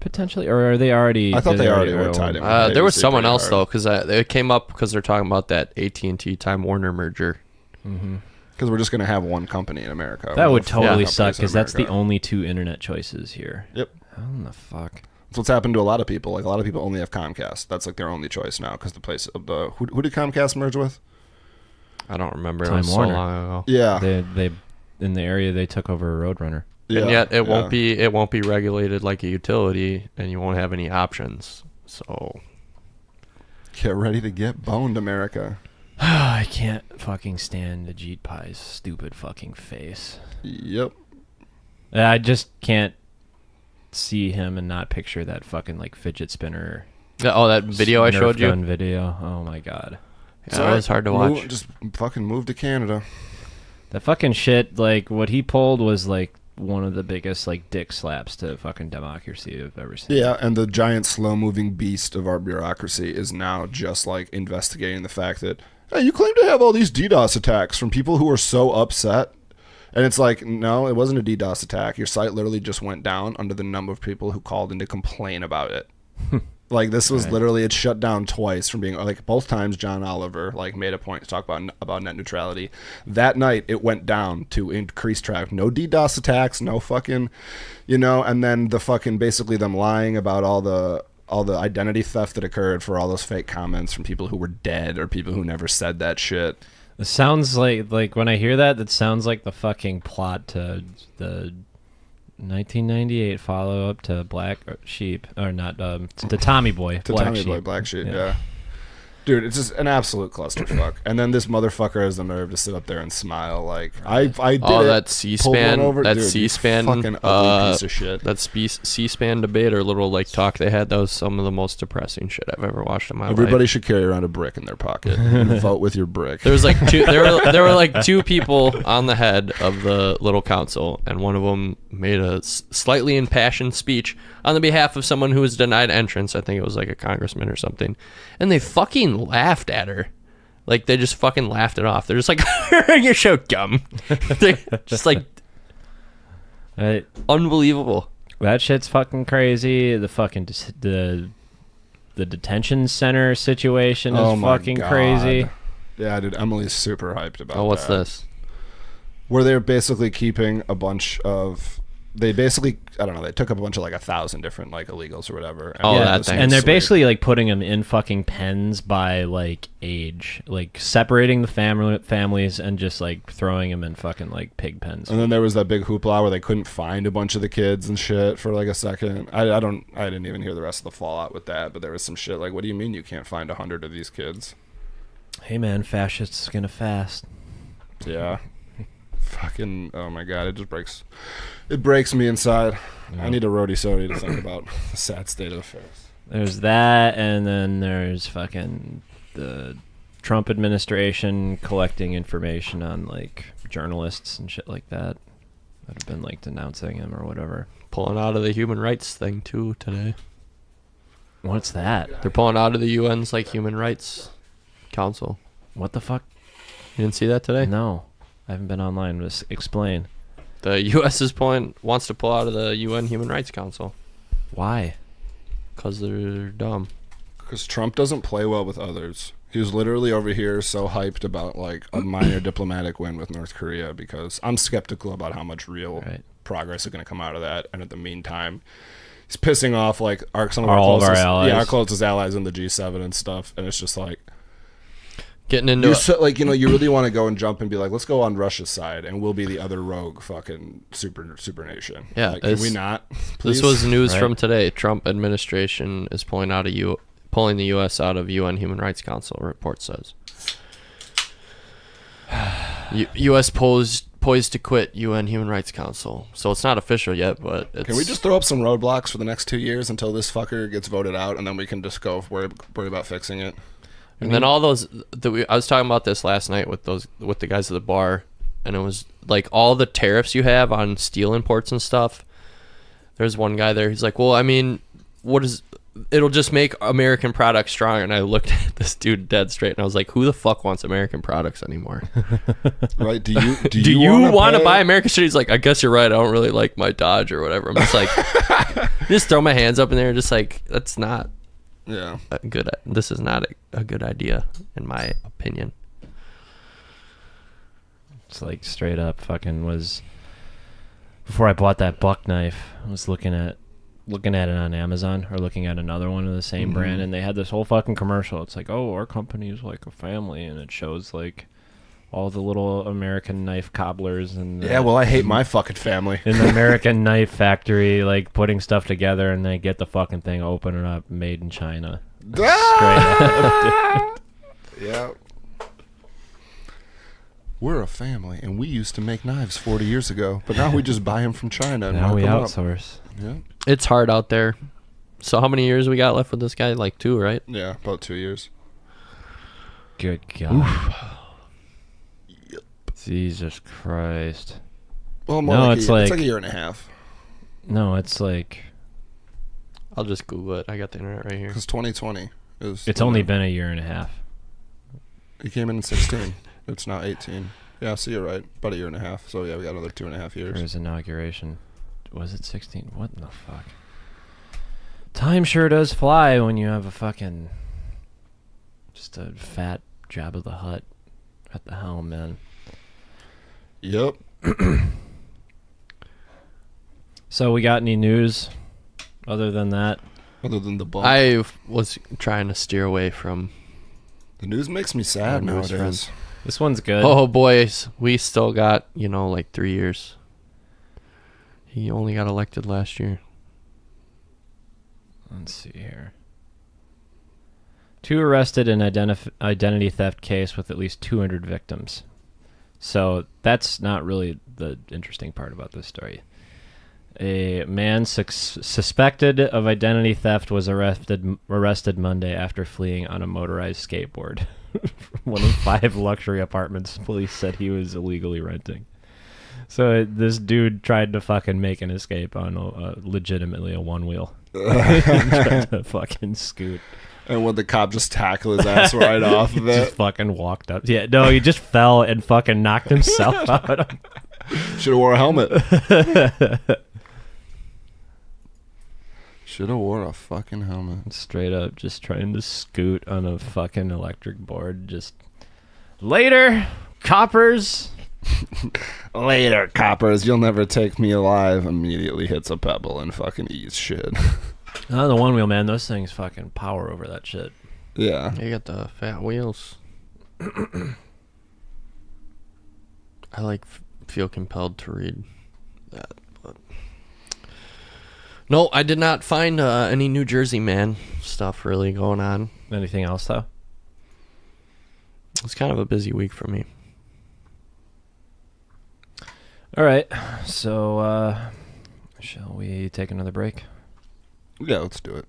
potentially. Or are they already... I thought they already were tied in. There was ABC someone pretty else, hard. though, because it came up because they're talking about that AT&T Time Warner merger. Because we're just going to have one company in America. That We're would the four totally companies suck, in because that's the America. only two internet choices here. Yep. How in the fuck? That's what's happened to a lot of people. Like, a lot of people only have Comcast. That's, like, their only choice now, because the place of the... Who did Comcast merge with? I don't remember. Time it was Warner. so long ago. Yeah. They in the area they took over a Roadrunner. Yeah, And yet it yeah. won't be regulated like a utility, and you won't have any options. So Get ready to get boned, America. I can't fucking stand Ajit Pai's stupid fucking face. Yep. I just can't see him and not picture that fucking like fidget spinner. that video I Nerf showed you. gun video. Oh my god. Yeah, it was hard to watch. Just fucking move to Canada. That fucking shit, like what he pulled was like one of the biggest like dick slaps to fucking democracy I've ever seen. Yeah, and the giant slow-moving beast of our bureaucracy is now just like investigating the fact that, hey, you claim to have all these DDoS attacks from people who are so upset. And it's like, no, it wasn't a DDoS attack. Your site literally just went down under the number of people who called in to complain about it. Like, this was literally, it shut down twice from being, like, both times John Oliver, like, made a point to talk about net neutrality. That night, it went down to increase traffic. No DDoS attacks, no fucking, and then the fucking, basically them lying about all the identity theft that occurred for all those fake comments from people who were dead or people who never said that shit. It sounds like when I hear that sounds like the fucking plot to the 1998 follow-up to Black Sheep, or not, to Tommy Boy. To Black Tommy Sheep. Boy, Black Sheep, Yeah. yeah. Dude, it's just an absolute clusterfuck. And then this motherfucker has the nerve to sit up there and smile like, I did Oh, it. that Pulled one C-SPAN, over. that Dude, you C-SPAN, fucking ugly piece of shit. that C-SPAN debate or little like talk they had. That was some of the most depressing shit I've ever watched in my Everybody life. should carry around a brick in their pocket and vote with your brick. There was like two. There were like two people on the head of the little council, and one of them made a slightly impassioned speech on the behalf of someone who was denied entrance. I think it was like a congressman or something, and they fucking laughed at her. Like, they just fucking laughed it off. They're just like, you're so dumb. They're just like, unbelievable. That shit's fucking crazy. The fucking the detention center situation is Oh my fucking God. crazy. Yeah, dude, Emily's super hyped about Oh, what's that. this? Where they're basically keeping a bunch of... They basically, I don't know, they took up a bunch of like 1,000 different like illegals or whatever. Oh, Yeah, that thing. and they're Sweet. basically like putting them in fucking pens by like age, like separating the families and just like throwing them in fucking like pig pens. And then there was that big hoopla where they couldn't find a bunch of the kids and shit for like a second. I didn't even hear the rest of the fallout with that, but there was some shit like, what do you mean you can't find 100 of these kids? Hey man, fascists gonna fast. Yeah. Fucking, oh my God, it breaks me inside. Yeah. I need a roadie sody to think about the sad state of affairs. There's that, and then there's fucking the Trump administration collecting information on like journalists and shit like that that have been like denouncing him or whatever. Pulling out of the human rights thing too today. What's that? They're pulling out of the UN's like human rights council. What the fuck? You didn't see that today? No, I haven't been online. Just explain. The U.S. wants to pull out of the UN Human Rights Council Why? because they're dumb. Because Trump doesn't play well with others. He was literally over here so hyped about like a minor diplomatic win with North Korea because I'm skeptical about how much real Right. progress is going to come out of that. And at the meantime, he's pissing off like some of All our of our closest, allies. our closest allies in the G7 and stuff. And it's just like, Getting into you're it. so, like, you really want to go and jump and be like, let's go on Russia's side and we'll be the other rogue fucking super nation. Yeah, Like, can we not? Please? This was news Right. from today. Trump administration is pulling the U.S. out of UN Human Rights Council. Report says. U.S. posed poised to quit UN Human Rights Council. So it's not official yet, but it's... Can we just throw up some roadblocks for the next 2 years until this fucker gets voted out, and then we can just go worry about fixing it? And then all those... I was talking about this last night with the guys at the bar, and it was like all the tariffs you have on steel imports and stuff. There's one guy there. He's like, well, I mean, it'll just make American products stronger. And I looked at this dude dead straight, and I was like, who the fuck wants American products anymore? Right? Do you want to buy American shit? He's like, I guess you're right. I don't really like my Dodge or whatever. I'm just like, just throw my hands up in there, just like, that's not this is not a good idea, in my opinion. It's like straight up fucking was... Before I bought that buck knife, I was looking at it on Amazon, or looking at another one of the same brand, and they had this whole fucking commercial. It's like, oh, our company is like a family, and it shows like all the little American knife cobblers and I hate my fucking family in the American knife factory, like putting stuff together, and they get the fucking thing, open it up, made in China. Straight up. Yeah. We're a family, and we used to make knives 40 years ago, but now we just buy them from China and now we mark them outsource. up. Yeah. It's hard out there. So how many years we got left with this guy? Like 2, right? Yeah, about 2 years. Good God. Yep. Jesus Christ. Well, it's like a year and a half. No, it's like... I'll just Google it. I got the internet right here. Because 2020 is... It's only been a year and a half. He came in 16. It's now 18. Yeah, so you're right. About a year and a half. So, yeah, we got another 2.5 years. For his inauguration. Was it 16? What in the fuck? Time sure does fly when you have a fucking... Just a fat Jabba the Hutt at the helm, man. Yep. So, we got any news other than that? Other than the bump. I was trying to steer away from... The news makes me sad nowadays. This one's good. Oh, boys. We still got, like 3 years. He only got elected last year. Let's see here. 2 arrested in identity theft case with at least 200 victims. So that's not really the interesting part about this story. A man suspected of identity theft was arrested Monday after fleeing on a motorized skateboard. One of 5 luxury apartments police said he was illegally renting. So this dude tried to fucking make an escape on legitimately a one-wheel. Tried to fucking scoot. And would the cop just tackle his ass right off of it? Just fucking walked up. Yeah, no, he just fell and fucking knocked himself out. Should have wore a helmet. Should have wore a fucking helmet. Straight up, just trying to scoot on a fucking electric board. Just later, coppers. Later, coppers. You'll never take me alive. Immediately hits a pebble and fucking eats shit. Oh, the one wheel, man. Those things fucking power over that shit. Yeah. You got the fat wheels. I feel compelled to read that. But no, I did not find any New Jersey man stuff really going on. Anything else, though? It's kind of a busy week for me. All right. So, shall we take another break? Yeah, let's do it.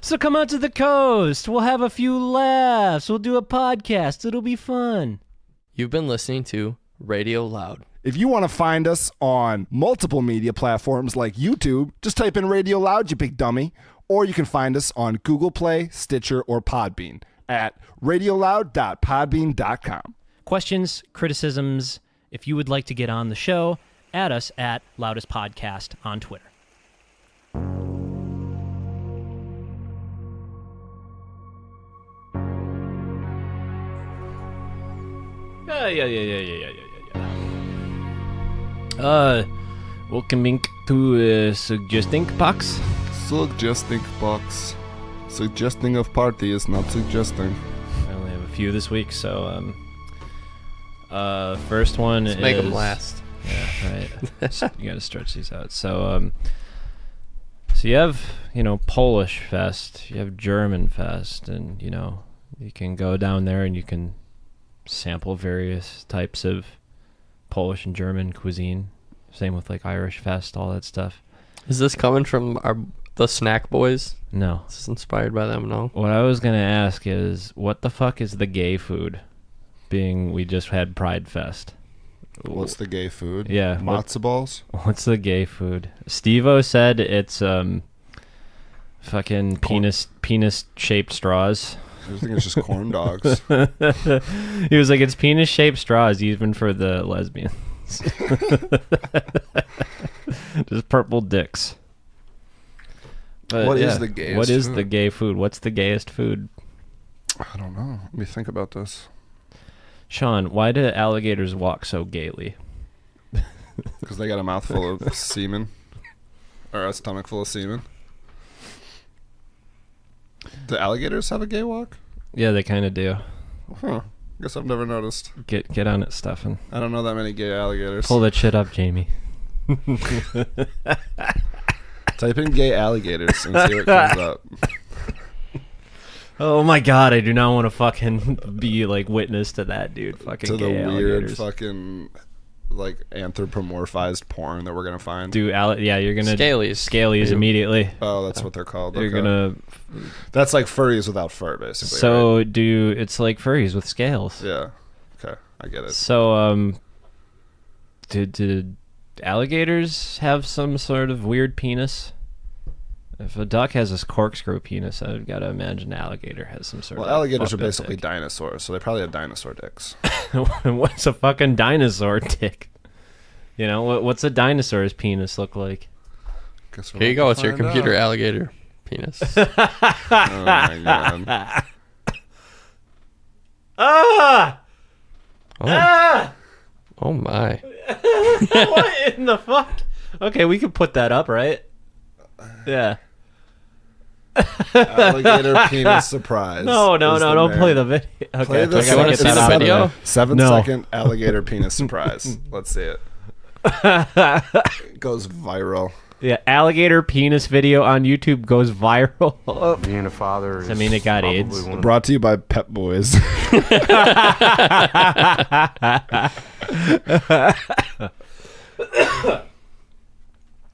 So come out to the coast. We'll have a few laughs. We'll do a podcast. It'll be fun. You've been listening to Radio Loud. If you want to find us on multiple media platforms like YouTube, just type in Radio Loud, you big dummy. Or you can find us on Google Play, Stitcher, or Podbean at radioloud.podbean.com. Questions, criticisms, if you would like to get on the show, add us at Loudest Podcast on Twitter. Yeah. Welcoming to Suggesting Box. Suggesting box. Suggesting of party is not suggesting. I only have a few this week, so first one Let's is... make them last. Yeah, right. You gotta stretch these out. So you have, Polish Fest, you have German Fest, and, you can go down there and you can sample various types of Polish and German cuisine. Same with like Irish Fest, all that stuff. Is this coming from the Snack Boys? No. Is this inspired by them? No. What I was gonna ask is, what the fuck is the gay food? Being we just had Pride Fest. What's the gay food? Yeah. Matzo balls? What's the gay food? Steve-O said it's fucking penis shaped straws. I think it's just corn dogs. He was like, it's penis shaped straws even for the lesbians. Just purple dicks. But What is the gayest What is food? the gay food? What's the gayest food? I don't know. Let me think about this. Sean, why do alligators walk so gaily? Because they got a mouthful of semen. Or a stomach full of semen. Do alligators have a gay walk? Yeah, they kind of do. Huh. Guess I've never noticed. Get on it, Stefan. I don't know that many gay alligators. Pull that shit up, Jamie. Type in gay alligators and see what comes up. Oh my god, I do not want to fucking be like witness to that, dude. Fucking To the gay weird alligators. fucking like anthropomorphized porn that we're gonna find. Yeah, you're gonna Scalies. Scalies immediately. Oh, that's what they're called. You're Okay. gonna. That's like furries without fur, basically. So right? it's like furries with scales. Yeah. Okay, I get it. So did alligators have some sort of weird penis? If a duck has this corkscrew penis, I've got to imagine an alligator has some sort Well, of. alligators are fucked up basically dick. dinosaurs, so they probably have dinosaur dicks. What's a fucking dinosaur dick? You know, what's a dinosaur's penis look like? Guess we'll Here you go. have It's to your find computer out. alligator penis. Oh my god. Ah! Oh, Ah! oh my. What in the fuck? Okay, we can put that up, right? Yeah. Alligator penis surprise. No, is the don't name. play the video. Okay, Play I this. gotta get see that the out of video? there. 7 No. second alligator penis surprise. Let's see it. It goes viral. Yeah, alligator penis video on YouTube goes viral. Being a father is I mean, it got probably AIDS. one of Brought to you by Pep Boys.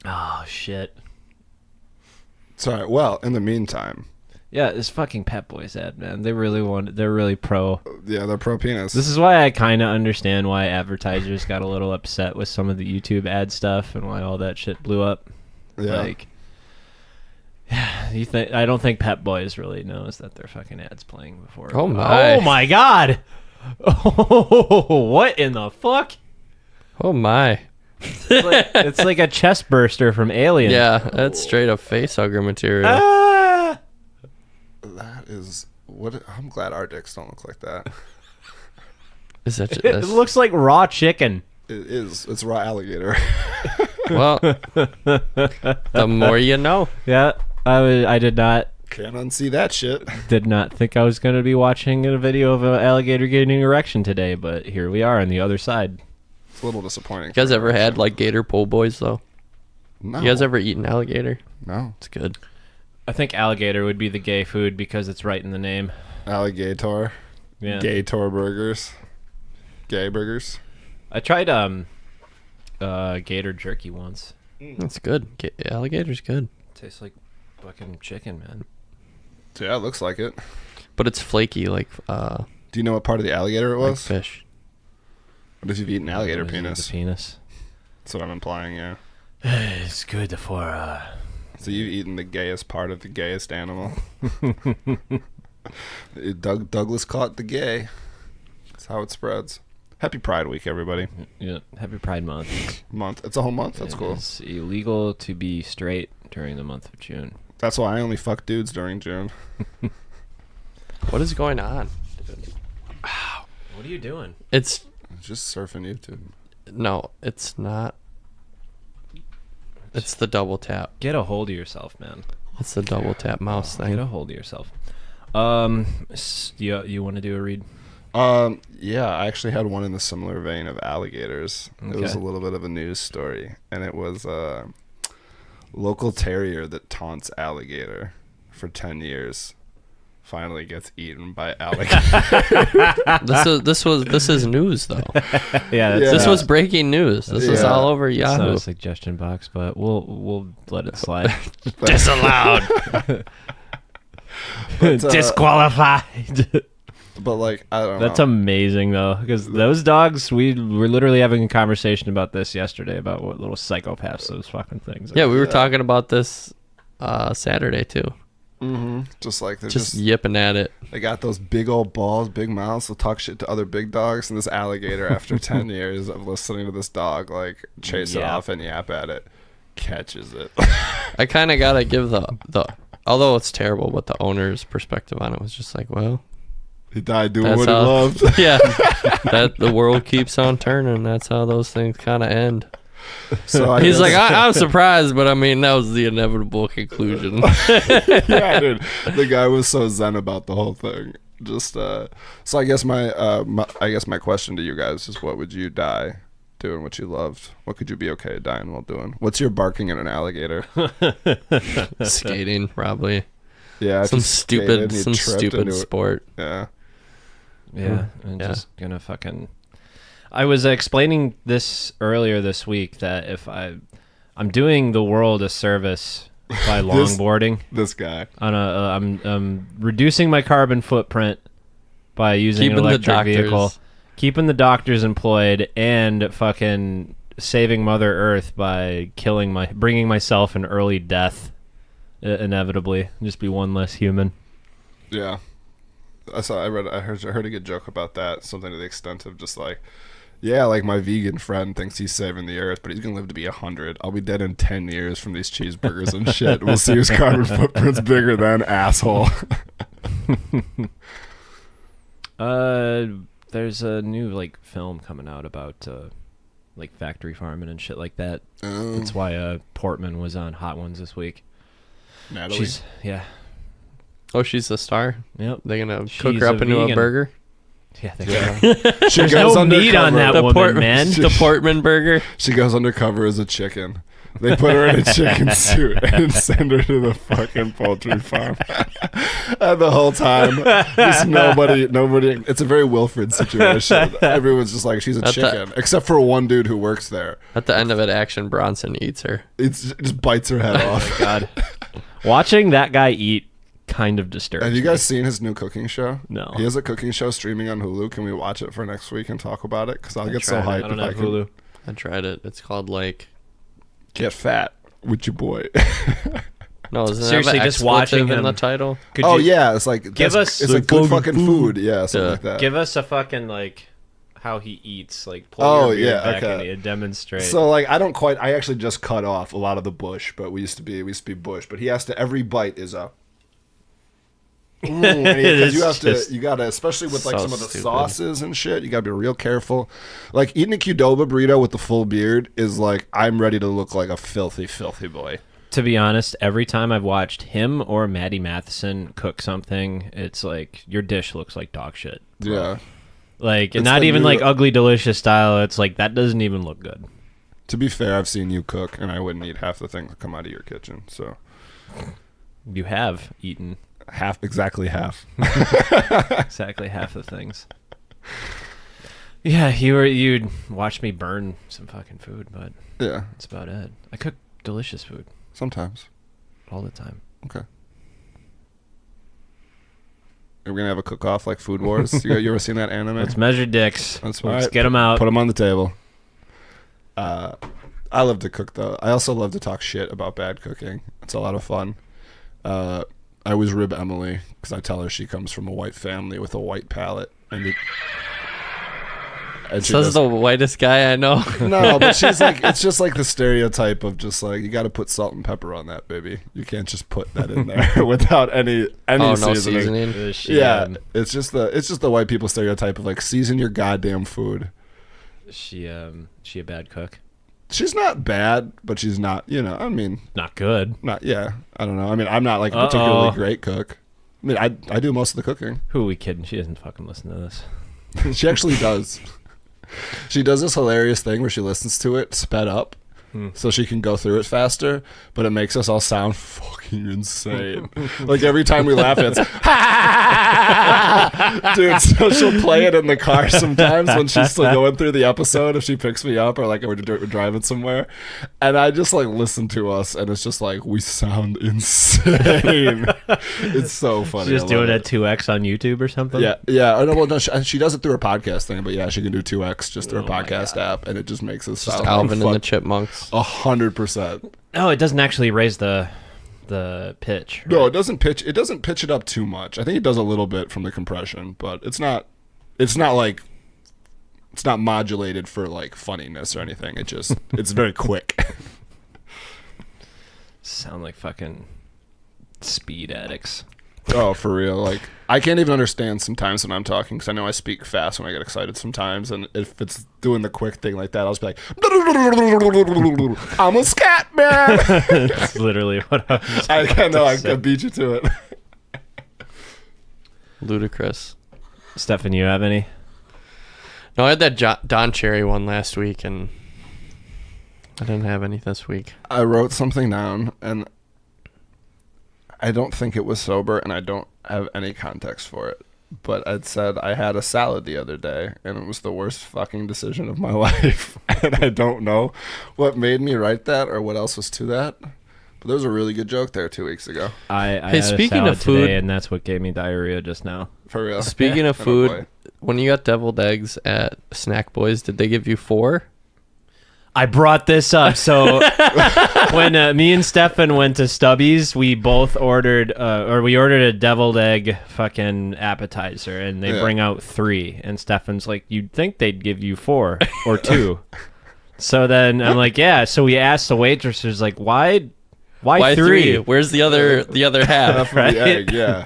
Oh shit. Sorry. Well, in the meantime, Yeah, this fucking Pep Boys ad, man. They're really pro. yeah, they're pro penis. This is why I kind of understand why advertisers got a little upset with some of the YouTube ad stuff and why all that shit blew up. yeah. Like, I don't think Pep Boys really knows that their fucking ad's playing before. Oh my. Oh my god! Oh, what in the fuck? Oh my. It's like a chest burster from Alien. Yeah, that's straight up face hugger material. Ah! That is what. I'm glad our dicks don't look like that. Is that just, It looks like raw chicken. It is. It's raw alligator. well, the more you know. Yeah, I did not Can't unsee that shit. think I was going to be watching a video of an alligator getting an erection today, but here we are on the other side. It's a little disappointing. You guys ever had like gator po' boys though? No. You guys ever eaten alligator? No. It's good. I think alligator would be the gay food because it's right in the name. Alligator. Yeah. Gator burgers. Gay burgers. I tried gator jerky once. That's good. Alligator's good. Tastes like fucking chicken, man. Yeah, it looks like it. But it's flaky like Do you know what part of the alligator it like was? fish. What if you've eaten alligator What is it, penis? The penis. That's what I'm implying, yeah. It's good for So you've eaten the gayest part of the gayest animal. Douglas caught the gay. That's how it spreads. Happy Pride Week, everybody. yeah. Happy Pride Month. Month. It's a whole month. That's cool. It's illegal to be straight during the month of June. That's why I only fuck dudes during June. What is going on? What are you doing? It's Just surfing YouTube. no, it's not. It's the double tap. Get a hold of yourself, man. It's the double tap mouse Get thing. a hold of yourself. You want to do a read? Yeah, I actually had one in the similar vein of alligators. It was a Okay. little bit of a news story, and it was a local terrier that taunts alligator for 10 years finally gets eaten by alligator. This is news though. Yeah, Yeah. This was breaking news. This is Yeah. all over It's not Yahoo. a suggestion box, but we'll let it slide. Disallowed. But, Disqualified. but like, I don't That's know. amazing though, because those dogs. We were literally having a conversation about this yesterday about what little psychopaths those fucking things are. Yeah, we were talking about this Saturday too. Just like they're Just just yipping at it. they got those big old balls, big mouths. They'll talk shit to other big dogs, and this alligator, after 10 years of listening to this dog like chase it Yap. off and yap at it, catches it. I kind of gotta give the although it's terrible, but the owner's perspective on it was just like, well, He died doing That's what he how- loved. yeah, that the world keeps on turning. That's how those things kind of end. So I He's guess- like, I'm surprised, but I mean, that was the inevitable conclusion. yeah, dude. The guy was so zen about the whole thing. Just so I guess my question to you guys is, what would you die doing what you loved? What could you be okay dying while doing? What's your barking at an alligator? Skating, probably. Yeah, Some just skated, stupid, he some tripped stupid into it. sport. Yeah. Yeah, and Yeah. just gonna fucking. I was explaining this earlier this week that if I'm doing the world a service by longboarding This guy. on I'm reducing my carbon footprint by using Keeping an the electric vehicle, doctors. keeping the doctors employed, and fucking saving Mother Earth by bringing myself an early death, inevitably, just be one less human. Yeah. I heard a good joke about that. Something to the extent of just like, yeah, like my vegan friend thinks he's saving the earth, but he's gonna live to be 100. I'll be dead in 10 years from these cheeseburgers and shit. We'll see whose carbon footprint's bigger than asshole. There's a new like film coming out about like factory farming and shit like that. That's why Portman was on Hot Ones this week. Natalie. Oh, she's the star. Yep. They're gonna She's cook her up a into a vegan. burger. Yeah, She there's goes no meat on that undercover. woman, man. The Portman burger. She goes undercover as a chicken. They put her in a chicken suit and send her to the fucking poultry farm. And the whole time, just nobody. It's a very Wilfred situation. Everyone's just like, she's a At the- chicken, except for one dude who works there. At the end of it, Action Bronson eats her. It just bites her head off. God, watching that guy eat kind of disturbs Have you me. guys seen his new cooking show? No. He has a cooking show streaming on Hulu. Can we watch it for next week and talk about it? Because I'll get so hyped I don't if I have can Hulu. I tried it. It's called like get fat with your boy. no, isn't Seriously, that just watching in him. the title? Could Oh you yeah, it's like give us it's a good fucking food. Yeah, something Yeah. like that. give us a fucking like how he eats, like pull Oh, your beard yeah, back okay. and demonstrate. So like I actually just cut off a lot of the bush, but we used to be bush. But he has to, every bite is a. Because you gotta, especially with like So some of the stupid. sauces and shit, you gotta be real careful. Like eating a Qdoba burrito with the full beard is like, I'm ready to look like a filthy boy. To be honest, every time I've watched him or Maddie Matheson cook something, it's like your dish looks like dog shit. Yeah. Like, and It's not the even new- like ugly delicious style. It's like that doesn't even look good. To be fair, I've seen you cook, and I wouldn't eat half the things that come out of your kitchen. So You have eaten exactly half. exactly half the things. Yeah, you'd watch me burn some fucking food, but Yeah, that's about it. I cook delicious food sometimes. all the time. Okay. Are we gonna have a cook-off like Food Wars? You ever seen that anime? Let's measure dicks. Let's Get them out. Put them on the table. I love to cook though. I also love to talk shit about bad cooking. It's a lot of fun. I always rib Emily because I tell her she comes from a white family with a white palate, and she Says does- the whitest guy I know. no, but she's like, it's just like the stereotype of just like, you got to put salt and pepper on that, baby. You can't just put that in there without any Oh, no seasoning. seasoning. Yeah, it's just the white people stereotype of like, season your goddamn food. She a bad cook? She's not bad, but she's not, I mean, Not good. not, yeah, I don't know. I mean, I'm not like a particularly great cook. I mean, I do most of the cooking. Who are we kidding? She doesn't fucking listen to this. She actually does. She does this hilarious thing where she listens to it sped up so she can go through it faster, but it makes us all sound fucking fucking insane. Like every time we laugh, it's dude. So she'll play it in the car sometimes when she's still going through the episode. If she picks me up or like we're driving somewhere, and I just like listen to us, and it's just like we sound insane. It's so funny. She's just doing a 2x on YouTube or something. Yeah. Oh, no, well, no, she does it through her podcast thing, but yeah, she can do 2x just through her podcast app, and it just makes us sound Alvin like and the Chipmunks. 100%. Oh, it doesn't actually raise the pitch. Right? No, it doesn't pitch. It doesn't pitch it up too much. I think it does a little bit from the compression, but it's not like it's not modulated for like funniness or anything. It's very quick. Sound like fucking speed addicts. Oh, for real. Like I can't even understand sometimes when I'm talking because I know I speak fast when I get excited sometimes, and if it's doing the quick thing like that, I'll just be like, "I'm a scat man." That's literally what I was. I beat you to it. Ludicrous. Stefan, you have any? No, I had that Don Cherry one last week, and I didn't have any this week. I wrote something down, and I don't think it was sober, and I don't have any context for it. But it said I had a salad the other day, and it was the worst fucking decision of my life. And I don't know what made me write that or what else was to that. But there was a really good joke there 2 weeks ago. I Hey, had speaking a salad of food- today, and that's what gave me diarrhea just now. For real. Speaking of Oh, food, boy. when you got deviled eggs at Snack Boys, did they give you 4? I brought this up. So when me and Stefan went to Stubby's, we both ordered a deviled egg fucking appetizer, and they bring out 3. And Stefan's like, "You'd think they'd give you 4 or 2." So then I'm like, "Yeah." So we asked the waitress, "Is like, why 3? Where's the other half? Half of the egg, yeah.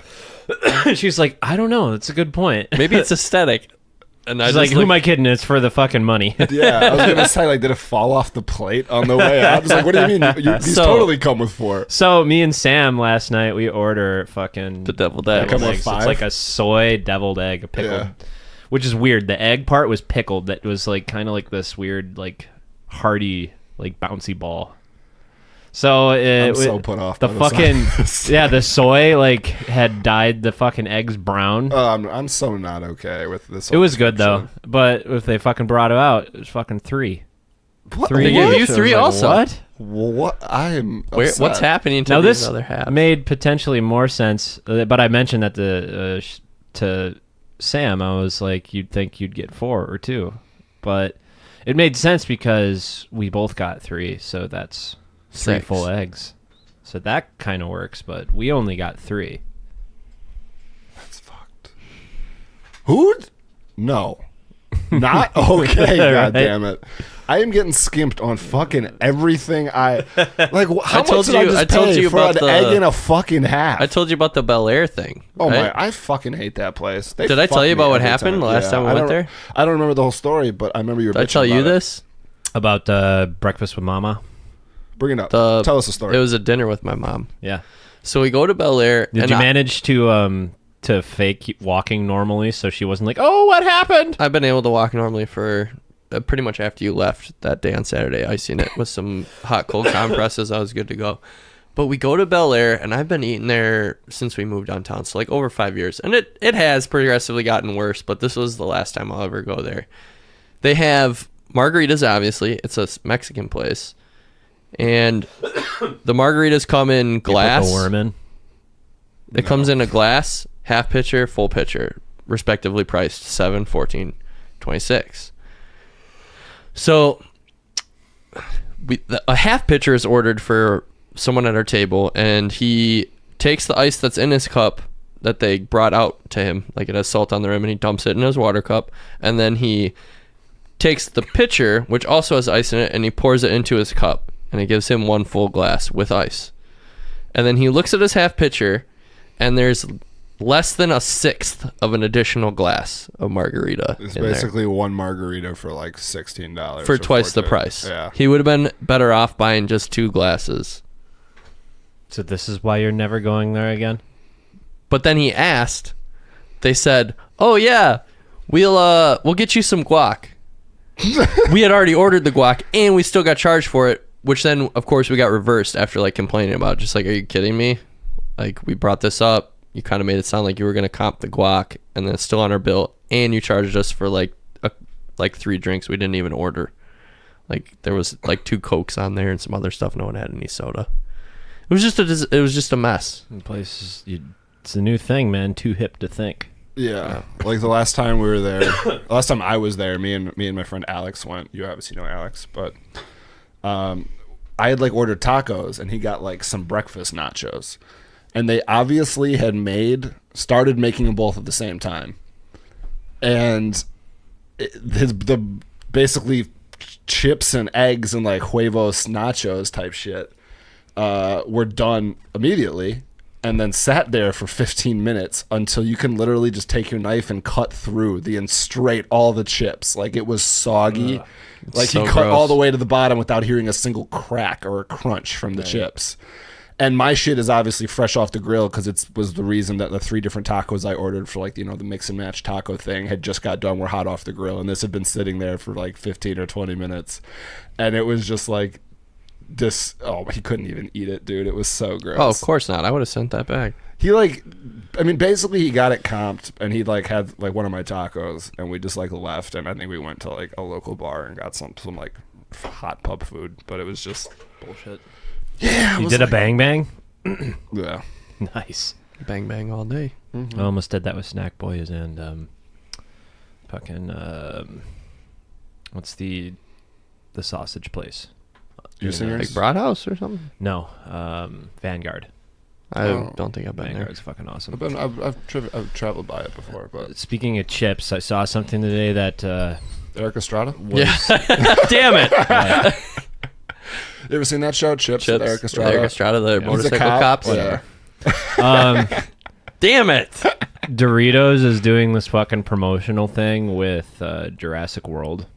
She's like, "I don't know. That's a good point." Maybe it's aesthetic. And She's like, "Who am I kidding? It's for the fucking money." Yeah, I was gonna say, like, did it fall off the plate on the way out? I was like, what do you mean? These So- totally come with 4. So me and Sam last night, we order fucking The deviled egg. Come with eggs. 5? It's like a soy deviled egg, pickled, Yeah. which is weird. The egg part was pickled. That was like kind of like this weird, like hearty, like bouncy ball. So I'm so put off the by the fucking size. yeah, the soy like had dyed the fucking eggs brown. I'm so not okay with this. It was good though, but if they fucking brought it out, it was fucking 3. What? 3 They gave each. you I was 3 like, also? What? What? I am. What's upset. happening to Now these this other halves? made potentially more sense, but I mentioned that to Sam. I was like, "You'd think you'd get 4 or 2," but it made sense because we both got 3, so that's 3 6. full eggs. So that kind of works, but we only got 3. That's fucked. Who? No. Not okay. God damn it! I am getting skimped on fucking everything. How much did I just pay for an egg and a fucking half? I told you about the Bel Air thing. Oh right? my! I fucking hate that place. They Did I fuck tell you me about what every happened the last time we I went don't- there? I don't remember the whole story, but I remember you were. Did I bitching tell you about it. this? About breakfast with Mama. Bring it up. The- Tell us the story. It was a dinner with my mom. Yeah. So we go to Bel Air. Did you manage to fake walking normally so she wasn't like, "Oh, what happened?" I've been able to walk normally for pretty much after you left that day on Saturday, icing it with some hot cold compresses. I was good to go. But we go to Bel Air, and I've been eating there since we moved downtown, so like over 5 years. And it has progressively gotten worse, but this was the last time I'll ever go there. They have margaritas, obviously. It's a Mexican place. And the margaritas come in glass. Put the worm in. It comes in a glass, half pitcher, full pitcher, respectively priced $7, $14, $26. So a half pitcher is ordered for someone at our table, and he takes the ice that's in his cup that they brought out to him, like it has salt on the rim, and he dumps it in his water cup, and then he takes the pitcher, which also has ice in it, and he pours it into his cup, and it gives him 1 full glass with ice. And then he looks at his half pitcher, and there's less than 1/6 of an additional glass of margarita It's in there basically one margarita for like $16 for or twice the $14. price. Yeah. He would have been better off buying just 2 glasses. So this is why you're never going there again? But then he asked, they said, "Oh yeah, we'll get you some guac." We had already ordered the guac, and we still got charged for it which then of course we got reversed after like complaining about it. Just like, are you kidding me? Like, we brought this up, you kind of made it sound like you were gonna comp the guac, and then it's still on our bill, and you charged us for like 3 drinks we didn't even order. Like, there was like 2 Cokes on there and some other stuff. No one had any soda. It was just a mess. The place is, it's a new thing, man. Too hip to think. Yeah. Like the last time we were there, last time I was there, me and my friend Alex went. You obviously know Alex, but I had like ordered tacos, and he got like some breakfast nachos, and they obviously had started making them both at the same time, and the basically chips and eggs and like huevos nachos type shit were done immediately, and then sat there for 15 minutes until you can literally just take your knife and cut through straight all the chips. Like, it was soggy. Like, so he cut gross. all the way to the bottom without hearing a single crack or a crunch from the chips. And my shit is obviously fresh off the grill because it was the reason that the 3 different tacos I ordered for like, the mix and match taco thing had just got done, were hot off the grill, and this had been sitting there for like 15 or 20 minutes, and it was just like this. Oh, he couldn't even eat it, dude. It was so gross. Oh, of course not. I would have sent that back. He basically he got it comped, and he like had like one of my tacos, and we just like left, and I think we went to like a local bar and got some like hot pub food, but it was just Bullshit. yeah. You did a bang bang? Yeah. Nice. Bang bang all day. I almost did that with Snack Boys and what's the sausage place? Juicingers? Like Broad House or something? No, Vanguard. I Oh. don't think I've been there. Vanguard's fucking awesome. I've traveled by it before, but Speaking of chips, I saw something today that Eric Estrada. Yeah. Damn it. You ever seen that show, Chips with Eric Estrada? Eric Estrada, the He's a motorcycle cop. cops. Yeah. Damn it. Doritos is doing this fucking promotional thing with Jurassic World,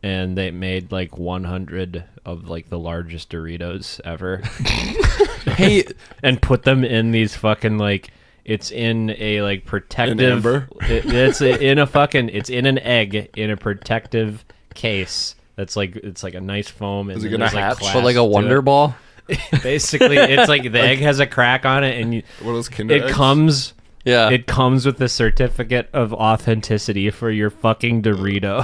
and they made like 100 of like the largest Doritos ever. Hey, and put them in these fucking like, it's in a like protective In amber? it's in an egg in a protective case that's like, it's like a nice foam, and Is it then gonna there's, like, hatch? clasps so like a to Wonder it. Ball? Basically, it's like the egg has a crack on it, and What are those Kinder it eggs? comes Yeah. it comes with the certificate of authenticity for your fucking Dorito.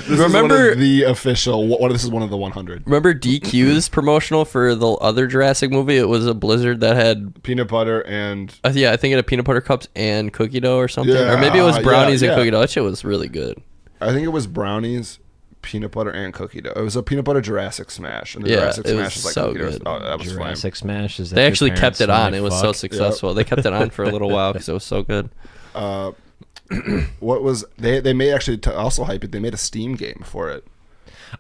This Remember- is one of the official. This is one of the 100. Remember DQ's promotional for the other Jurassic movie? It was a Blizzard that had, Peanut butter and I think it had peanut butter cups and cookie dough or something. Yeah, or maybe it was brownies yeah. and cookie dough. That shit was really good. I think it was brownies, peanut butter, and cookie dough. It was a peanut butter Jurassic Smash, and the Yeah, Jurassic it Smash was is like so cookie dough. good. Oh, that was flame. Jurassic Smash is that They your actually parents kept it smell on. like It was so fuck? successful. They kept it on for a little while because it was so good. What was they made actually to also hype it? They made a Steam game for it.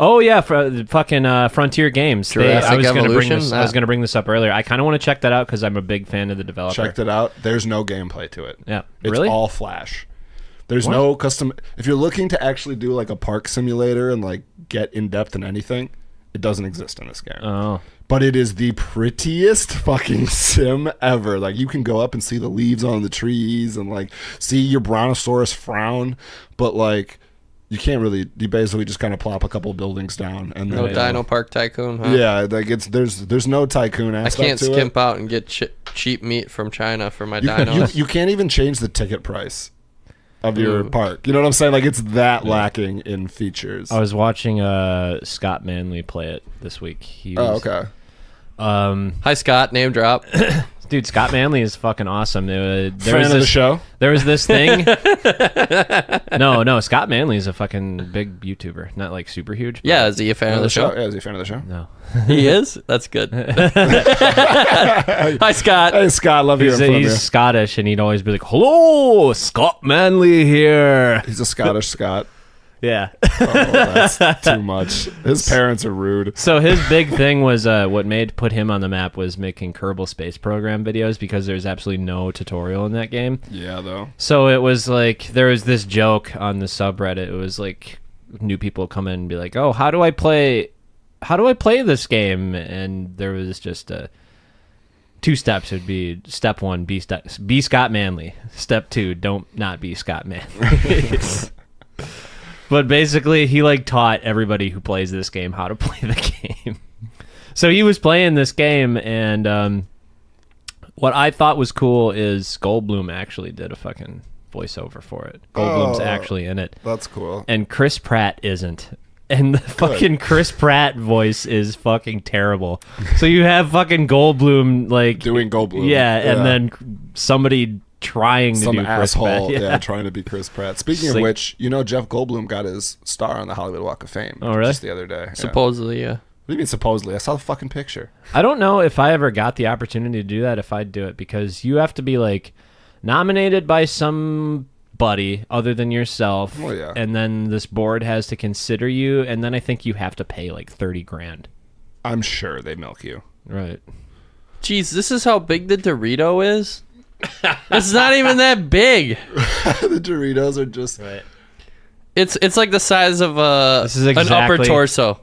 Oh yeah, for fucking Frontier Games. Jurassic I was gonna bring Evolution? this. I was gonna bring this up earlier. I kind of want to check that out because I'm a big fan of the developer. Checked it out. There's no gameplay to it. Yeah, It's really? all Flash. There's no custom. If you're looking to actually do like a park simulator and like get in depth in anything, it doesn't exist in this game. Oh, But it is the prettiest fucking sim ever. Like, you can go up and see the leaves on the trees and like see your brontosaurus frown, but like you can't really. You basically just kind of plop a couple buildings down and then No Dino Park Tycoon, huh? Yeah, like there's no tycoon I aspect can't to skimp it. out and get cheap meat from China for my You, dinos. you can't even change the ticket price of your Ooh. park. You know what I'm saying? Like, it's that lacking in features. I was watching Scott Manley play it this week. He Oh, was, okay. Hi, Scott. Name drop. Dude, Scott Manley is fucking awesome. There Fan was of the this, show? There was this thing. No, Scott Manley is a fucking big YouTuber. Not like super huge. But Yeah, is he a fan of the show? Yeah, is he a fan of the show? No. He is? That's good. Hi, Scott. Hey, Scott, love hearing from you. He's Scottish, and he'd always be like, "Hello, Scott Manley here." He's a Scottish Scot. Yeah. Oh, that's too much. His parents are rude. So his big thing was what put him on the map was making Kerbal Space Program videos because there's absolutely no tutorial in that game. Yeah, though. So it was like there was this joke on the subreddit. It was like new people come in and be like, "Oh, how do I play this game?" And there was just 2 steps. It would be step 1, be Scott Manley. Step 2, don't not be Scott Manley. But basically, he like taught everybody who plays this game how to play the game. So he was playing this game, and what I thought was cool is Goldblum actually did a fucking voiceover for it. Goldblum's actually in it. That's cool. And Chris Pratt isn't. And the fucking Chris Pratt voice is fucking terrible. So you have fucking Goldblum like doing Goldblum. Yeah, and then somebody trying to do Chris asshole, Pratt. trying to be Chris Pratt. Speaking of like, which, Jeff Goldblum got his star on the Hollywood Walk of Fame. Oh, really? Just the other day. Supposedly, yeah. What do you mean supposedly? I saw the fucking picture. I don't know if I ever got the opportunity to do that, if I'd do it, because you have to be like nominated by somebody other than yourself. Well, yeah. And then this board has to consider you, and then I think you have to pay like $30,000. I'm sure they milk you. Right. Jeez, this is how big the Dorito is? It's not even that big. The Doritos are just... Right. It's like the size of This is an upper exactly- torso.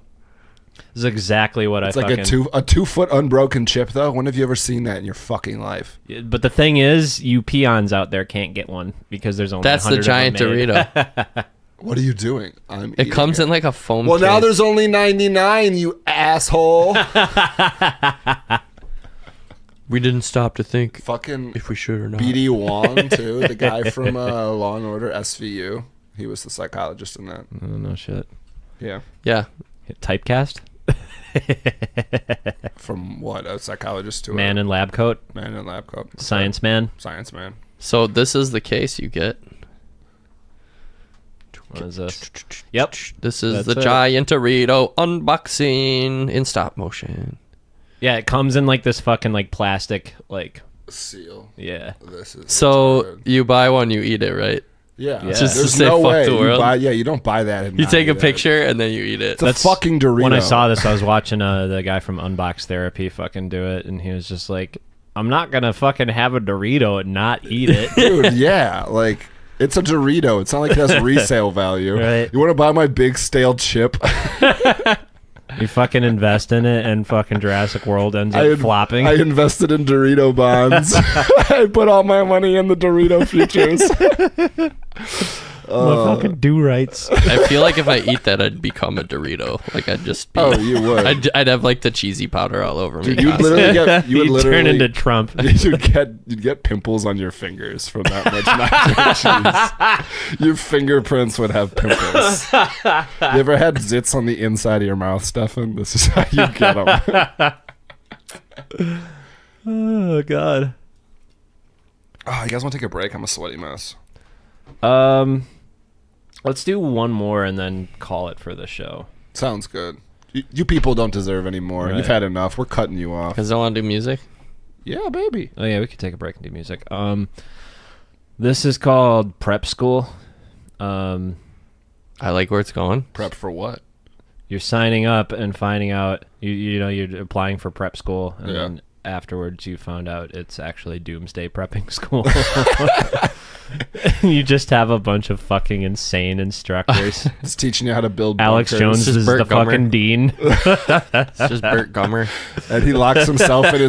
This is exactly what It's I like fucking... a 2 foot unbroken chip, though. When have you ever seen that in your fucking life? But the thing is, you peons out there can't get one because there's only That's the 100 giant of them made. Dorito. What are you doing? It comes in like a foam Well, now case. there's only 99, you asshole. We didn't stop to think Fucking if we should or not. B.D. Wong, too. The guy from Law & Order, SVU. He was the psychologist in that. Oh, no shit. Yeah. Yeah. Typecast? From what? A psychologist to Man in lab coat? man in lab coat. Science man? Science man. So this is the case you get. What is this? Yep. This is That's the it. giant Dorito unboxing in stop motion. Yeah, it comes in like this fucking like plastic, like, Seal. yeah. This is So good. you buy one, you eat it, right? Yeah. Just to There's say no fuck way the world. you don't buy that. And You not take eat a it. picture and then you eat it. It's a fucking Dorito. When I saw this, I was watching the guy from Unbox Therapy fucking do it, and he was just like, I'm not gonna fucking have a Dorito and not eat it. Dude, yeah. Like, it's a Dorito. It's not like it has resale value. Right. You want to buy my big stale chip? You fucking invest in it, and fucking Jurassic World ends up flopping. I invested in Dorito bonds. I put all my money in the Dorito futures. Fucking do rights. I feel like if I eat that, I'd become a Dorito. Like I'd just be. Oh, you would. I'd have like the cheesy powder all over me. Dude, you'd literally get. You would You'd literally turn into Trump. You'd get pimples on your fingers from that much mac and cheese. Your fingerprints would have pimples. You ever had zits on the inside of your mouth, Stefan? This is how you get them. Oh god. Oh, you guys want to take a break? I'm a sweaty mess. Let's do one more and then call it for the show. Sounds good. You people don't deserve any more. Right. You've had enough. We're cutting you off. Because I want to do music. Yeah, baby. Oh yeah, we could take a break and do music. This is called Prep School. I like where it's going. Prep for what? You're signing up and finding out you're applying for prep school, and Yeah. then afterwards you found out it's actually doomsday prepping school. You just have a bunch of fucking insane instructors. It's teaching you how to build Alex bunkers. Jones just is Burt the Gummer. fucking dean. It's just Burt Gummer. And he locks himself in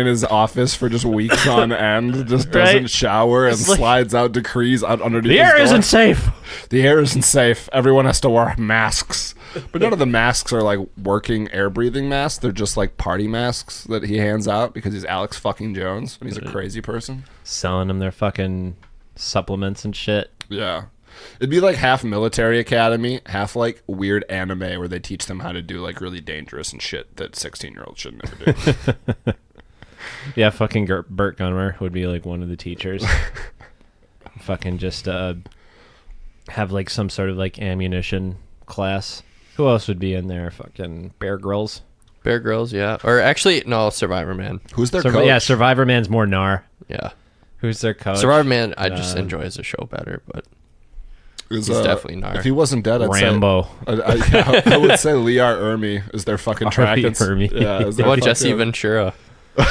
his office for just weeks on end. Just doesn't Right. shower and It's like- slides out decrees out underneath The his air door. isn't safe. The air isn't safe. Everyone has to wear masks. But none of the masks are like working air breathing masks. They're just like party masks that he hands out because he's Alex fucking Jones and he's a crazy person. Selling them their fucking supplements and shit. Yeah. It'd be like half military academy, half like weird anime where they teach them how to do like really dangerous and shit that 16-year-olds should never do. Yeah, fucking Burt Gunmer would be like one of the teachers. Fucking just have like some sort of like ammunition class. Who else would be in there? Fucking Bear Grylls. Bear Grylls, yeah. Or actually, no, Survivor Man. Who's their coach? Yeah, Survivor Man's more gnar. Yeah. Who's their coach? Survivor Man, I just enjoy as a show better, but Is, he's definitely not. If he wasn't dead, I'd Rambo. say I would say Liar Ermi is their fucking track. R.E. Ermi. Yeah, is their What, fucking- Jesse Ventura?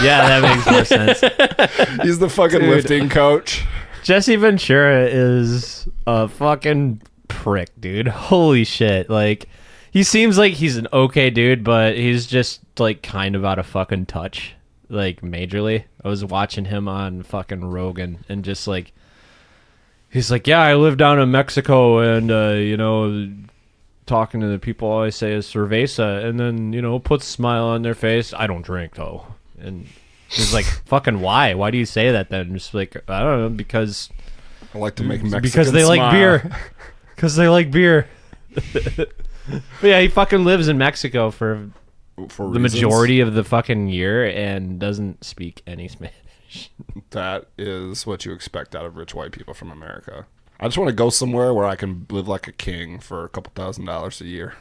Yeah, that makes more sense. He's the fucking Dude. lifting coach. Jesse Ventura is a fucking prick, dude. Holy shit. Like, he seems like he's an okay dude, but he's just, like, kind of out of fucking touch. Like, majorly. I was watching him on fucking Rogan, and just, like, He's like, yeah, I live down in Mexico, and talking to the people, all I say is cerveza, and then puts a smile on their face. I don't drink though, and he's like, fucking why? Why do you say that then? Just like, I don't know, because I like to make Mexicans because they smile. like beer. Because they like beer. But yeah, he fucking lives in Mexico for the reasons. majority of the fucking year and doesn't speak any Spanish. That is what you expect out of rich white people from America. I just want to go somewhere where I can live like a king for a couple $1,000s a year.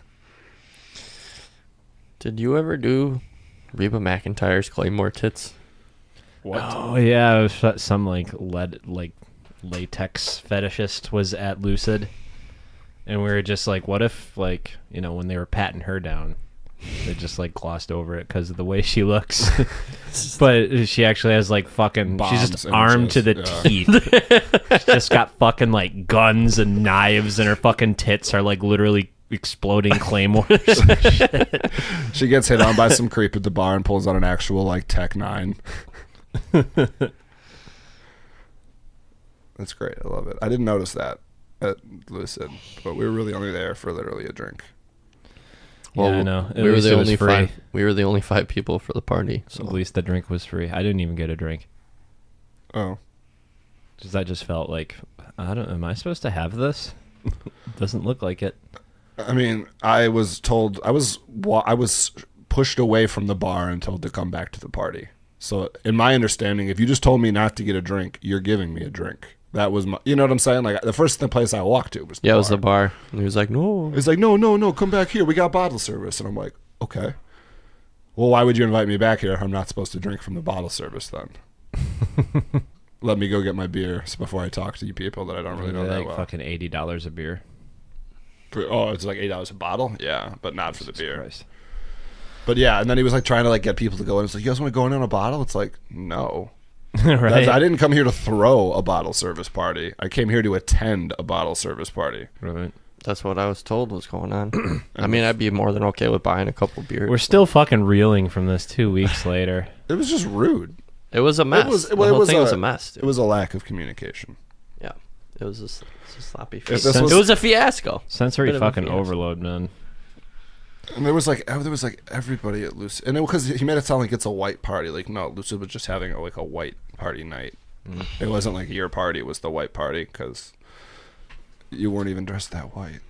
Did you ever do Reba McEntire's Claymore tits? What? Oh yeah, it was some latex fetishist was at Lucid, and we were just like, what if when they were patting her down, they just glossed over it because of the way she looks. But she actually has fucking Bombs she's just in her armed to the chest, teeth. She's just got fucking guns and knives, and her fucking tits are literally exploding claymores. She gets hit on by some creep at the bar and pulls out an actual Tech 9. That's great. I love it. I didn't notice that at Lucid, but we were really only there for literally a drink. Well, yeah, I know. We were the only five. We were the only 5 people for the party. So at least the drink was free. I didn't even get a drink. Oh, because that just felt like, I don't. Am I supposed to have this? Doesn't look like it. I mean, I was told I was pushed away from the bar and told to come back to the party. So, in my understanding, if you just told me not to get a drink, you're giving me a drink. That was my, you know what I'm saying? The first place I walked to was the bar. it was the bar. And he was like, no. He's like, no, come back here. We got bottle service. And I'm like, okay. Well, why would you invite me back here if I'm not supposed to drink from the bottle service then? Let me go get my beer before I talk to you people that I don't really know that well. Fucking $80 a beer. It's like $8 a bottle? Yeah, but not for the beer. Christ. But yeah, and then he was trying to get people to go in. It's like, you guys want to go in on a bottle? It's like, no. Right. I didn't come here to throw a bottle service party. I came here to attend a bottle service party. Right. That's what I was told was going on. I mean, I'd be more than okay with buying a couple beers. We're still fucking reeling from this 2 weeks later. It was just rude. It was a mess. The whole thing was a mess. It was a lack of communication. Yeah. It was a sloppy It fiasco. was- It was a fiasco. Sensory Bit of a fucking fiasco. overload, man. And there was everybody at Lucid, and because he made it sound like it's a white party. No, Lucid was just having a white party night. It wasn't your party; it was the white party because you weren't even dressed that white.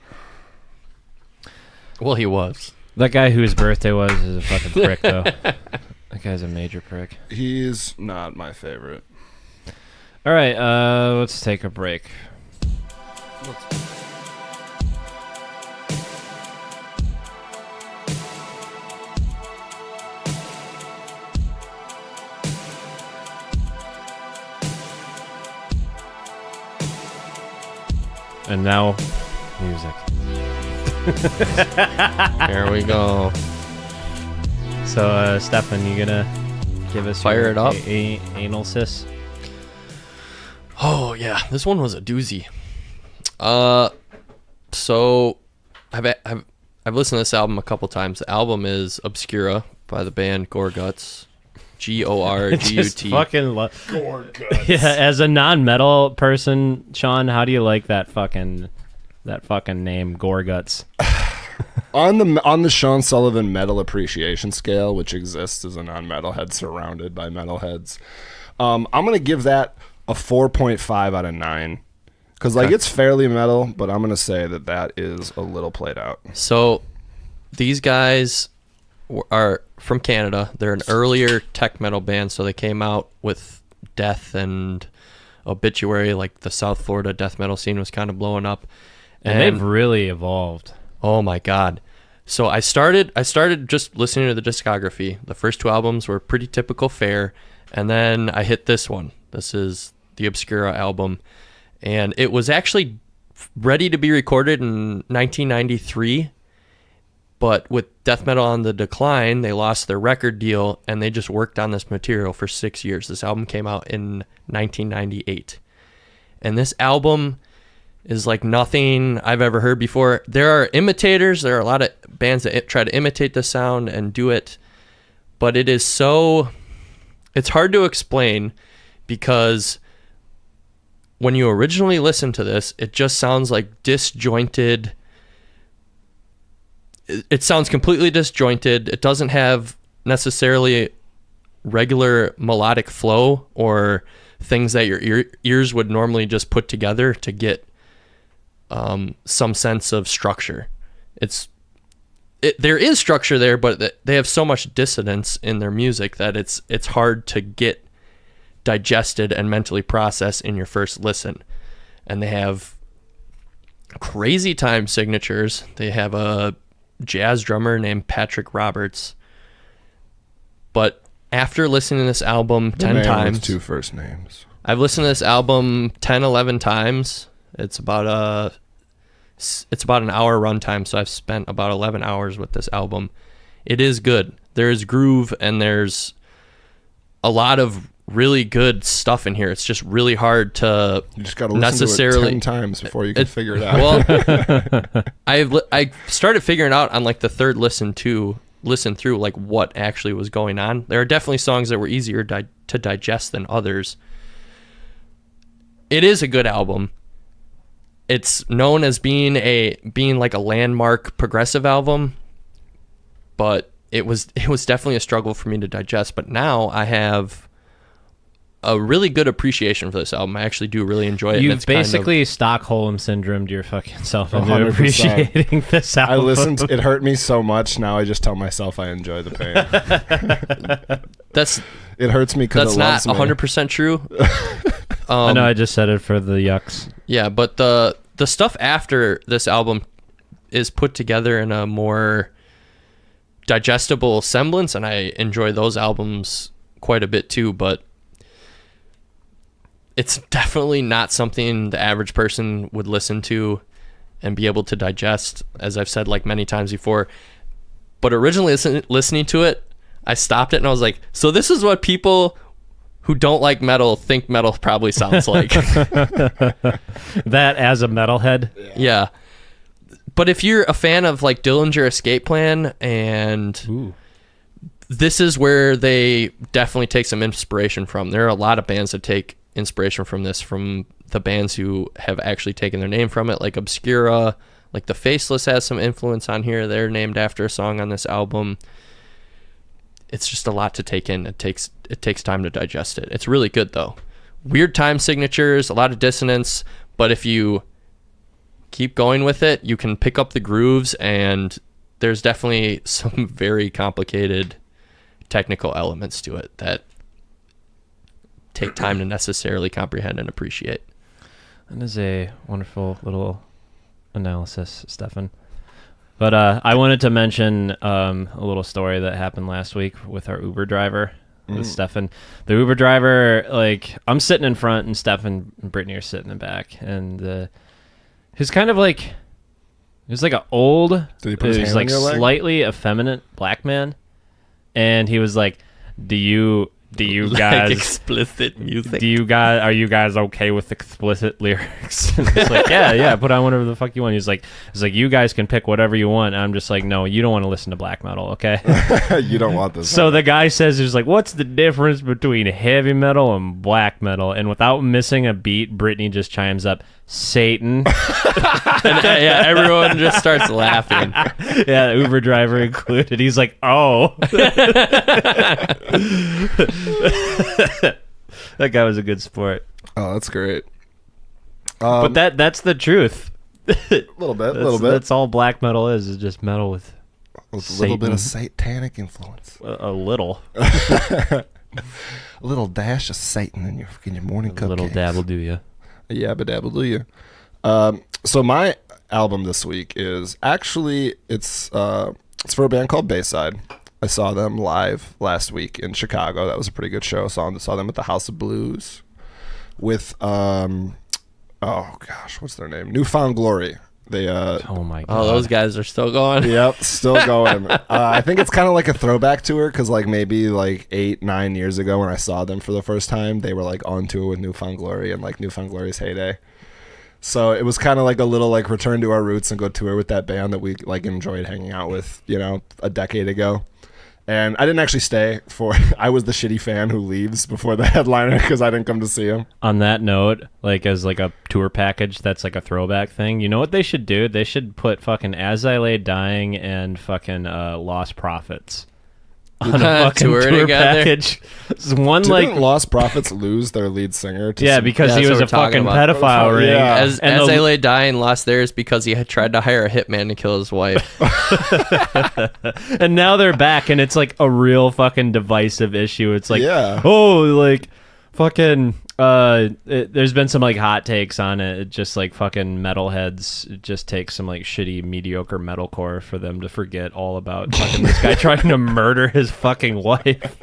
Well, he was. That guy whose birthday was is a fucking prick, though. That guy's a major prick. He's not my favorite. All right, let's take a break. And now, music. Here we go. So, Stefan, you gonna give us Fire your it up. Anal cis? Oh yeah, this one was a doozy. So I've listened to this album a couple times. The album is Obscura by the band Gorguts. Gorgut. Just fucking yeah, as a non-metal person, Sean, how do you like that fucking name, Gorguts? On the Sean Sullivan Metal Appreciation Scale, which exists as a non-metalhead surrounded by metalheads, I'm gonna give that a 4.5 out of 9 because it's fairly metal, but I'm gonna say that is a little played out. So these guys are from Canada. They're an earlier tech metal band, so they came out with Death and Obituary. The South Florida death metal scene was kind of blowing up, and they've really evolved. Oh my god. So I started just listening to the discography. The first 2 albums were pretty typical fare, and then I hit this one. This is the Obscura album, and it was actually ready to be recorded in 1993, but with death metal on the decline, they lost their record deal, and they just worked on this material for 6 years. This album came out in 1998, and this album is like nothing I've ever heard before. There are imitators. There are a lot of bands that try to imitate the sound and do it, but it is so... It's hard to explain because when you originally listen to this, it just sounds like disjointed. It sounds completely disjointed. It doesn't have necessarily regular melodic flow or things that your ears would normally just put together to get some sense of structure. There is structure there, but they have so much dissonance in their music that it's hard to get digested and mentally processed in your first listen. And they have crazy time signatures. They have a jazz drummer named Patrick Roberts. But after listening to this album 10 times, 2 first names. I've listened to this album 10, 11 times. It's about an hour runtime, so I've spent about 11 hours with this album. It is good. There's groove and there's a lot of really good stuff in here. It's just really hard to You just got to listen to it 10 times before you can figure it out. Well, I started figuring out on like the third listen through like what actually was going on. There are definitely songs that were easier to digest than others. It is a good album. It's known as being like a landmark progressive album, but it was definitely a struggle for me to digest. But now I have a really good appreciation for this album. I actually do really enjoy it. You've basically Stockholm syndromed your fucking self into 100%. appreciating this album. I listened. It hurt me so much. Now I just tell myself I enjoy the pain. It hurts me because that's not 100% true. I know I just said it for the yucks. Yeah, but the stuff after this album is put together in a more digestible semblance, and I enjoy those albums quite a bit too, but it's definitely not something the average person would listen to and be able to digest, as I've said like many times before. But originally listening to it, I stopped it and I was like, so this is what people who don't like metal think metal probably sounds like. That as a metalhead? Yeah. But if you're a fan of like Dillinger Escape Plan, and Ooh. This is where they definitely take some inspiration from. There are a lot of bands that take inspiration from this, from the bands who have actually taken their name from it, like Obscura, like The Faceless has some influence on here. They're named after a song on this album. It's just a lot to take in. It takes time to digest it. It's really good though. Weird time signatures, a lot of dissonance, but if you keep going with it, you can pick up the grooves, and there's definitely some very complicated technical elements to it that take time to necessarily comprehend and appreciate. That is a wonderful little analysis, Stefan. But I wanted to mention a little story that happened last week with our Uber driver, with Stefan. The Uber driver, like, I'm sitting in front and Stefan and Brittany are sitting in the back, and he's kind of like, he was like an old, Did he put his hand like on your leg? slightly effeminate black man, and he was like, do you guys explicit music? are you guys okay with explicit lyrics? And it's like, yeah, put on whatever the fuck you want. He's like, you guys can pick whatever you want. And I'm just like, no, you don't want to listen to black metal, okay? You don't want this. So the guy says, he's like, what's the difference between heavy metal and black metal? And without missing a beat, Brittany just chimes up, Satan. Yeah, everyone just starts laughing. Yeah, the Uber driver included. He's like, oh. That guy was a good sport. Oh, that's great. But that's the truth. A little bit. That's all black metal is just metal with A little bit of satanic influence. a little. A little dash of Satan in your morning cupcakes. A little dabble do ya. Yabba dabble do you. So my album this week is actually it's for a band called Bayside. I saw them live last week in Chicago. That was a pretty good show. Saw them at the House of Blues with oh gosh, what's their name? Newfound Glory. They Oh my god. Oh, those guys are still going. Yep, still going. I think it's kind of like a throwback tour, because like maybe like 8-9 years ago when I saw them for the first time, they were like on tour with Newfound Glory and like Newfound Glory's heyday. So it was kind of like a little like return to our roots and go tour with that band that we like enjoyed hanging out with, a decade ago. And I didn't actually stay for. I was the shitty fan who leaves before the headliner because I didn't come to see him. On that note, like as like a tour package, that's like a throwback thing. You know what they should do? They should put fucking As I Lay Dying and fucking Lost Prophets on a fucking Tour tour together? package. One Didn't like Lost Prophets lose their lead singer? To yeah, some- because Yeah, he that's was what a we're talking fucking about. pedophile ring. Yeah. As And They Lay Dying lost theirs because he had tried to hire a hitman to kill his wife. And now they're back, and it's like a real fucking divisive issue. It's like, Yeah. oh, like fucking. There's been some like hot takes on it. It just like fucking metalheads. It just takes some like shitty, mediocre metalcore for them to forget all about fucking this guy trying to murder his fucking wife.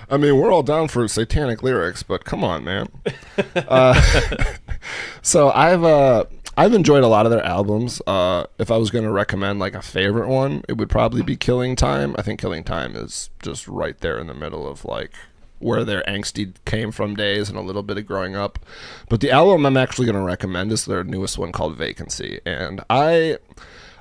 I mean, we're all down for satanic lyrics, but come on, man. So I've enjoyed a lot of their albums. If I was going to recommend like a favorite one, it would probably be Killing Time. I think Killing Time is just right there in the middle of like where their angsty came from days and a little bit of growing up. But the album I'm actually going to recommend is their newest one called Vacancy. And I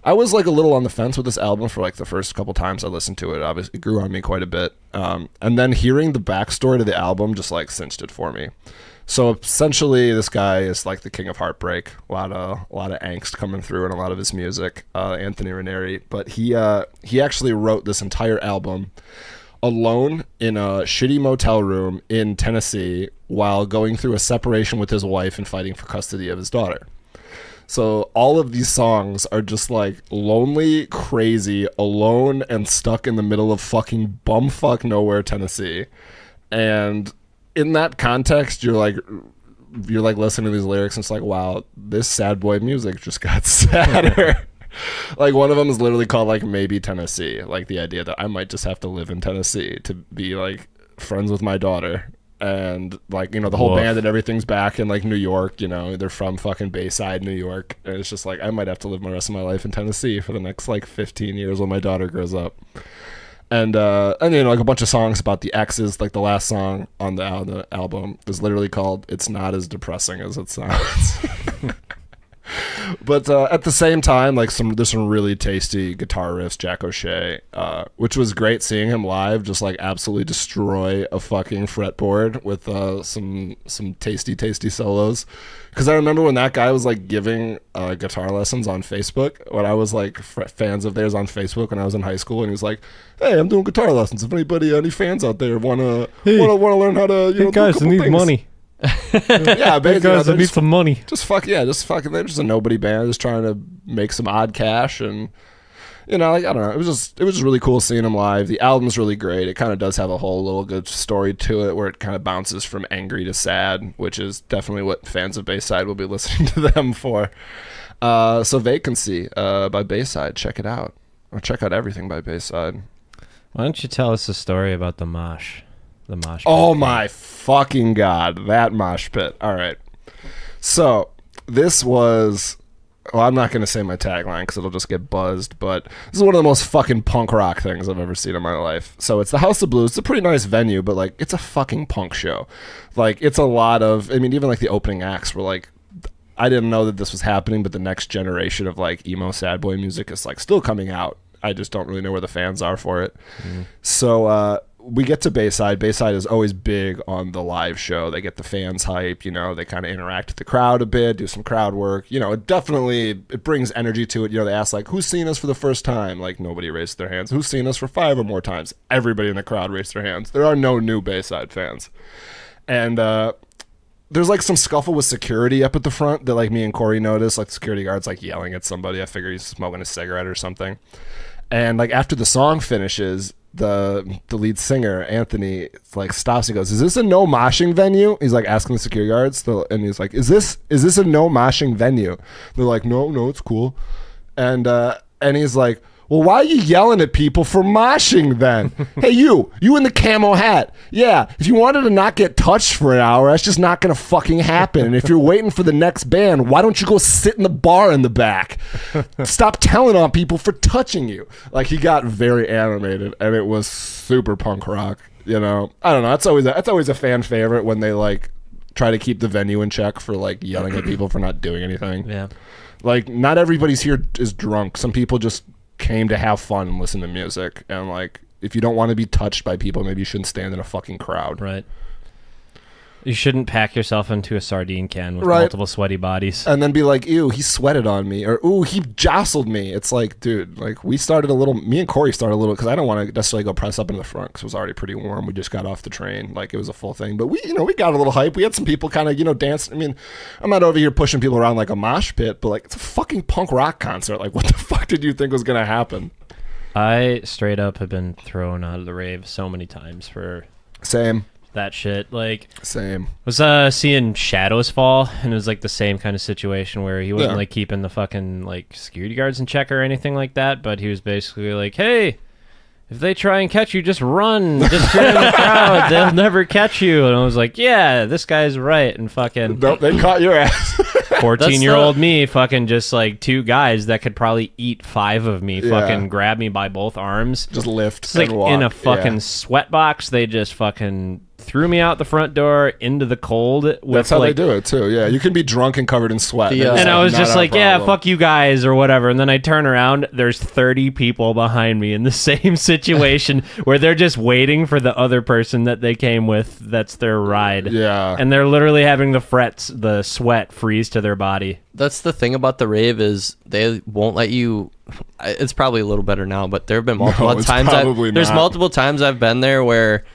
was like a little on the fence with this album for like the first couple times I listened to it. Obviously, it grew on me quite a bit. And then hearing the backstory to the album just like cinched it for me. So essentially, this guy is like the king of heartbreak. A lot of angst coming through in a lot of his music. Anthony Ranieri, but he actually wrote this entire album alone in a shitty motel room in Tennessee while going through a separation with his wife and fighting for custody of his daughter. So all of these songs are just like lonely, crazy, alone, and stuck in the middle of fucking bumfuck nowhere, Tennessee. And in that context, you're like listening to these lyrics and it's like, wow, this sad boy music just got sadder. Like one of them is literally called like Maybe Tennessee, like the idea that I might just have to live in Tennessee to be like friends with my daughter. And like, you know, the whole band and everything's back in like New York, you know, they're from fucking Bayside, New York. And it's just like, I might have to live my rest of my life in Tennessee for the next like 15 years when my daughter grows up. And you know, like a bunch of songs about the exes, like the last song on the album is literally called It's Not As Depressing As It Sounds. But at the same time, like there's some really tasty guitar riffs, Jack O'Shea, which was great seeing him live, just like absolutely destroy a fucking fretboard with some tasty solos. Because I remember when that guy was like giving guitar lessons on Facebook, when I was like fans of theirs on Facebook when I was in high school, and he was like, "Hey, I'm doing guitar lessons. If any fans out there wanna learn how to, you know, guys, do a couple I need things." money. Yeah, basically, Guys, I need some money. just fucking they're just a nobody band just trying to make some odd cash. And you know, like I don't know, it was just really cool seeing them live. The album's really great. It kind of does have a whole little good story to it where it kind of bounces from angry to sad, which is definitely what fans of Bayside will be listening to them for. So Vacancy by Bayside, check it out, or check out everything by Bayside. Why don't you tell us a story about the mosh? The mosh pit. Oh my fucking god, that mosh pit. All right. So, this was... Well, I'm not going to say my tagline because it'll just get buzzed, but this is one of the most fucking punk rock things I've ever seen in my life. So, it's the House of Blues. It's a pretty nice venue, but, like, it's a fucking punk show. Like, it's a lot of... I mean, even, like, the opening acts were, like... I didn't know that this was happening, but the next generation of, like, emo sad boy music is, like, still coming out. I just don't really know where the fans are for it. So, we get to Bayside. Bayside is always big on the live show. They get the fans hype, you know, they kind of interact with the crowd a bit, do some crowd work. You know, it brings energy to it. You know, they ask like, who's seen us for the first time? Like nobody raised their hands. Who's seen us for 5 or more times? Everybody in the crowd raised their hands. There are no new Bayside fans. And there's like some scuffle with security up at the front that like me and Corey noticed. Like the security guard's like yelling at somebody. I figure he's smoking a cigarette or something. And like after the song finishes, the lead singer Anthony like stops and goes, "Is this a no moshing venue?" He's like asking the security guards, and he's like, "Is this a no moshing venue?" They're like, "No, it's cool." And he's like, "Well, why are you yelling at people for moshing then?" "Hey, you in the camo hat. Yeah, if you wanted to not get touched for an hour, that's just not going to fucking happen. And if you're waiting for the next band, why don't you go sit in the bar in the back? Stop telling on people for touching you." Like, he got very animated, and it was super punk rock, you know? I don't know. That's always a fan favorite when they, like, try to keep the venue in check for, like, yelling at people for not doing anything. Yeah. Like, not everybody's here is drunk. Some people just came to have fun and listen to music, and like if you don't want to be touched by people, maybe you shouldn't stand in a fucking crowd. Right. You shouldn't pack yourself into a sardine can with Right. multiple sweaty bodies. And then be like, ew, he sweated on me, or ooh, he jostled me. It's like, dude, like me and Corey started a little, because I don't want to necessarily go press up in the front because it was already pretty warm. We just got off the train, like it was a full thing. But we got a little hype. We had some people kind of, dancing. I mean, I'm not over here pushing people around like a mosh pit, but like it's a fucking punk rock concert. Like, what the fuck did you think was gonna happen? I straight up have been thrown out of the rave so many times for Same. that shit. Like, Same. was seeing shadows fall, and it was like the same kind of situation where he wasn't like keeping the fucking like security guards in check or anything like that, but he was basically like, hey, if they try and catch you, just run, just get in the crowd, they'll never catch you. And I was like, yeah, this guy's right. And fucking Nope, they caught your ass. 14-year-old me fucking just like two guys that could probably eat 5 of me fucking grab me by both arms, Just lift. it's like and walk. in a fucking Yeah. sweat box. They just fucking threw me out the front door into the cold with That's how like, they do it too. Yeah, you can be drunk and covered in sweat. The, It's and I was not just our like, yeah, problem. fuck you guys or whatever. And then I turn around, there's 30 people behind me in the same situation where they're just waiting for the other person that they came with. That's their ride. Yeah. And they're literally having the sweat freeze to their body. That's the thing about the rave is they won't let you. It's probably a little better now, but there have been multiple it's times. probably There's not. multiple times I've been there where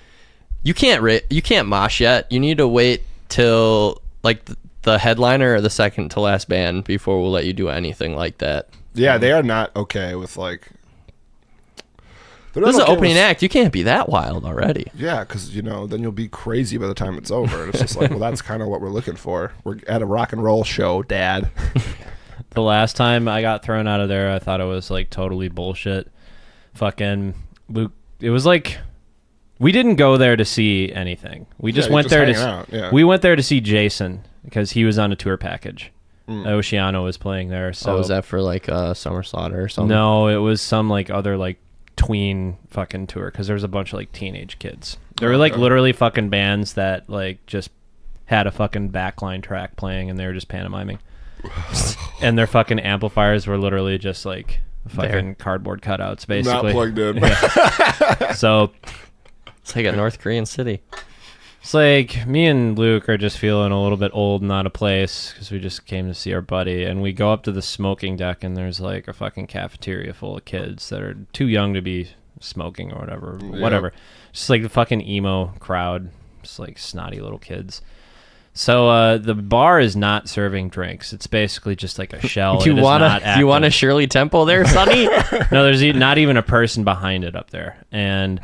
you can't mosh yet. You need to wait till like the headliner or the second to last band before we'll let you do anything like that. Yeah, they are not okay with like. they're not This is an okay opening with- act. You can't be that wild already. Yeah, because then you'll be crazy by the time it's over. And it's just like, well, that's kind of what we're looking for. We're at a rock and roll show, Dad. The last time I got thrown out of there, I thought it was like totally bullshit. Fucking Luke. It was like we didn't go there to see anything. We just Yeah, went just there hanging out, yeah. We went there to see Jason because he was on a tour package. Oceano was playing there. So So was that for like Summer Slaughter or something? no, it was some like other like tween fucking tour because there was a bunch of like teenage kids. There were like Okay. literally fucking bands that like just had a fucking backline track playing and they were just pantomiming. And their fucking amplifiers were literally just like fucking cardboard cutouts, basically. Not plugged in. So It's like a North Korean city. it's like me and Luke are just feeling a little bit old and out of place because we just came to see our buddy, and we go up to the smoking deck and there's like a fucking cafeteria full of kids that are too young to be smoking or whatever. Just like the fucking emo crowd, just like snotty little kids. So the bar is not serving drinks. It's basically just like a shell. You It is want not a active. Shirley Temple there, Sonny? No, there's not even a person behind it up there, and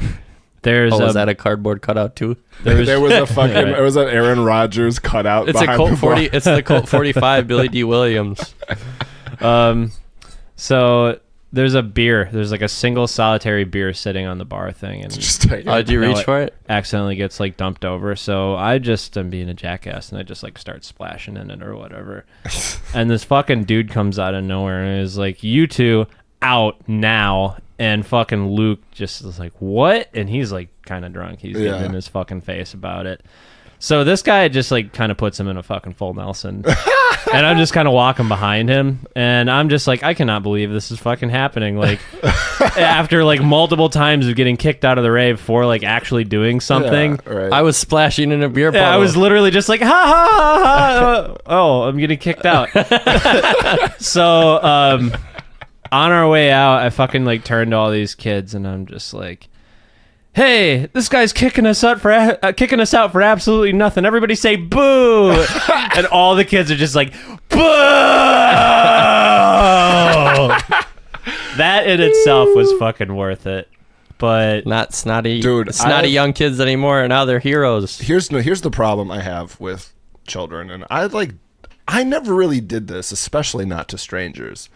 there's Oh, is that a cardboard cutout too? there was, There was a fucking. Right. It was an Aaron Rodgers cutout. It's a behind Colt the bar. 40. It's the Colt 45. Billy D. Williams. So there's a beer. There's like a single solitary beer sitting on the bar thing, and Just take Oh, it. did you No, reach for it? accidentally gets like dumped over. So I just am being a jackass, and I just like start splashing in it or whatever. And this fucking dude comes out of nowhere and is like, "You two out now." And fucking Luke just is like, "What?" And he's like kind of drunk. He's getting Yeah. in his fucking face about it. So this guy just like kind of puts him in a fucking full Nelson. And I'm just kind of walking behind him, and I'm just like, I cannot believe this is fucking happening. Like, after like multiple times of getting kicked out of the rave for like actually doing something. Yeah, right. I was splashing in a beer bottle. Yeah, I was literally just like, ha ha ha ha. Oh, I'm getting kicked out. So, on our way out, I fucking like turned to all these kids, and I'm just like, "Hey, this guy's kicking us out for absolutely nothing. Everybody say boo!" And all the kids are just like, boo! That in itself was fucking worth it. But not snotty, Dude, snotty I- young kids anymore, and now they're heroes. here's the problem I have with children, and I never really did this, especially not to strangers.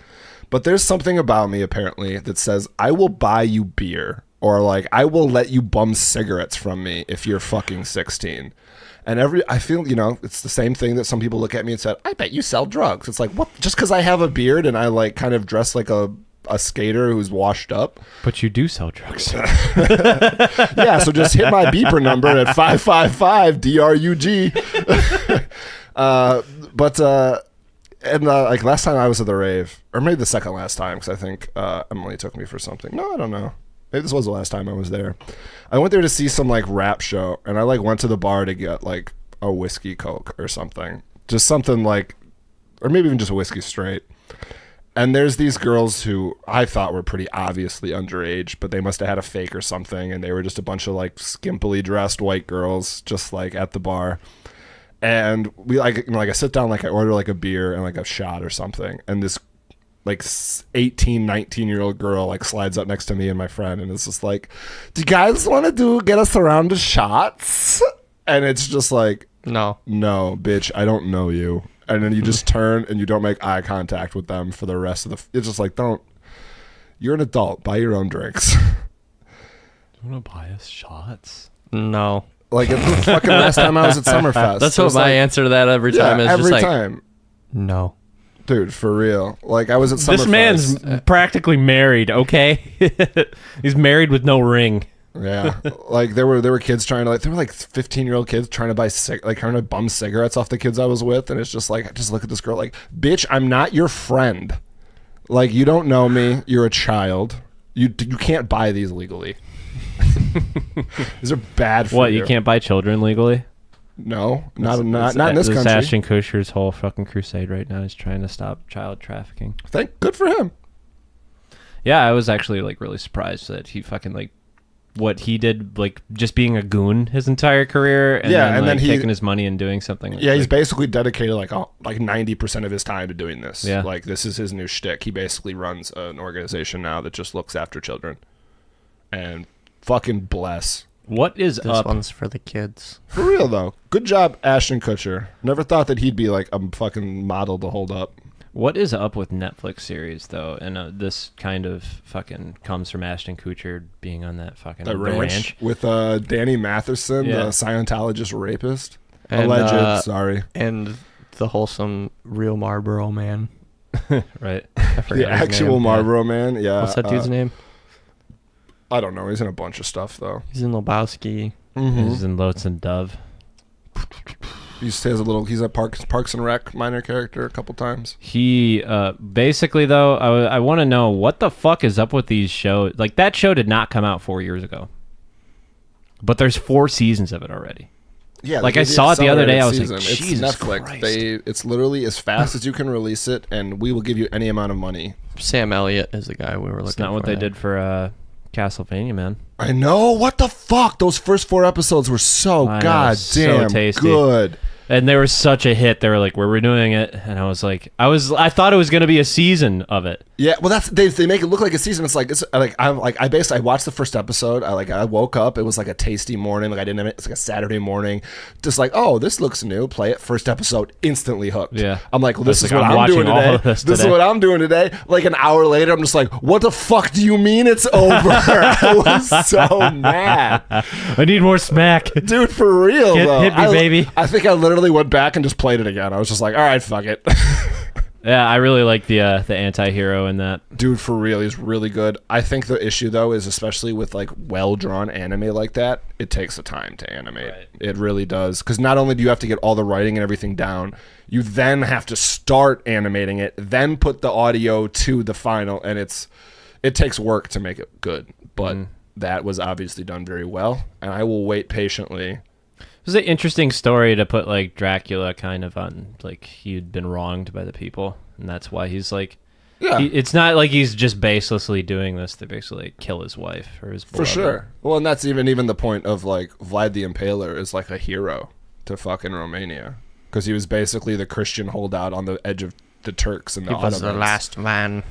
But there's something about me apparently that says I will buy you beer, or like I will let you bum cigarettes from me if you're fucking 16. And I feel, it's the same thing that some people look at me and said, "I bet you sell drugs." It's like, what? Just because I have a beard and I like kind of dress like a skater who's washed up. you do sell drugs. Yeah, so just hit my beeper number at 555 DRUG. Like last time I was at the rave, or maybe the second last time, because I think Emily took me for something. No, I don't know. maybe this was the last time I was there. I went there to see some like rap show, and I like went to the bar to get like a whiskey Coke or something, just something like, or maybe even just a whiskey straight. And there's these girls who I thought were pretty obviously underage, but they must have had a fake or something, and they were just a bunch of like skimpily dressed white girls just like at the bar. And we like, I sit down, like I order like a beer and like a shot or something, and this like 18, 19-year-old girl like slides up next to me and my friend, and it's just like, do you guys want to get us a round of shots? And it's just like, no, bitch, I don't know you. And then you just turn and you don't make eye contact with them for the rest of it's just like, you're an adult, buy your own drinks. Do you want to buy us shots? No. Like the fucking last time I was at Summerfest. That's what my answer to that every time is. Every just time. Like, no. Dude, for real. Like I was at Summerfest. This man's practically married, okay? He's married with no ring. Yeah, like there were kids trying to there were like 15-year-old kids trying to buy trying to bum cigarettes off the kids I was with, and it's just like I just look at this girl like, bitch, I'm not your friend. Like you don't know me. You're a child. You can't buy these legally. These are bad for What, you. you can't buy children legally? No, not in this country. That's Ashton Kutcher's whole fucking crusade right now. He's trying to stop child trafficking. Good for him. Yeah, I was actually like really surprised that he fucking like what he did, like just being a goon his entire career, and then he taking his money and doing something. He's basically dedicated like 90% of his time to doing this. Yeah, like this is his new shtick. He basically runs an organization now that just looks after children, and fucking bless. What is this up? one's for the kids. For real though, good job, Ashton Kutcher. Never thought that he'd be like a fucking model to hold up. What is up with Netflix series though? And this kind of fucking comes from Ashton Kutcher being on that fucking The ranch with Danny Matheson, the Scientologist rapist. And, alleged, sorry. And the wholesome real Marlboro man. Right. The actual Marlboro man, yeah. What's that dude's name? I don't know. He's in a bunch of stuff though. He's in Lebowski. Mm-hmm. He's in Lots and Dove. He's a Parks and Rec minor character a couple times. He basically though, I want to know what the fuck is up with these shows. Like that show did not come out 4 years ago, but there's 4 seasons of it already. Yeah, like I saw it the other day. I was like, it's Jesus Netflix. Christ. It's literally as fast as you can release it, and we will give you any amount of money. Sam Elliott is the guy we were looking for. It's not what they did for Castlevania, man. I know. What the fuck? Those first 4 episodes were so goddamn tasty. good. And they were such a hit. They were like, we're renewing it, and I was like, I thought it was gonna be a season of it. Yeah, well, they make it look like a season. It's like I watched the first episode. I woke up. It was like a tasty morning. Like it's like a Saturday morning. Just like, oh, this looks new. Play it. First episode, instantly hooked. Yeah. I'm like, well, this is like, what I'm doing today. This is what I'm doing today. Like an hour later, I'm just like, what the fuck do you mean it's over? I was so mad. I need more smack, dude. For real, though. Hit me, baby. I think I literally went back and just played it again. I was just like, all right, fuck it. Yeah, I really like the anti-hero in that. Dude, for real, he's really good. I think the issue, though, is especially with like well-drawn anime like that, it takes the time to animate. Right. It really does. Because not only do you have to get all the writing and everything down, you then have to start animating it, then put the audio to the final, and it takes work to make it good. But that was obviously done very well, and I will wait patiently. It was an interesting story to put like Dracula kind of on, like he'd been wronged by the people, and that's why he's like, yeah. It's not like he's just baselessly doing this to basically kill his wife or his beloved. For sure. Well, and that's even the point of like Vlad the Impaler is like a hero to fucking Romania, because he was basically the Christian holdout on the edge of the Turks and the Ottomans. He was the last man.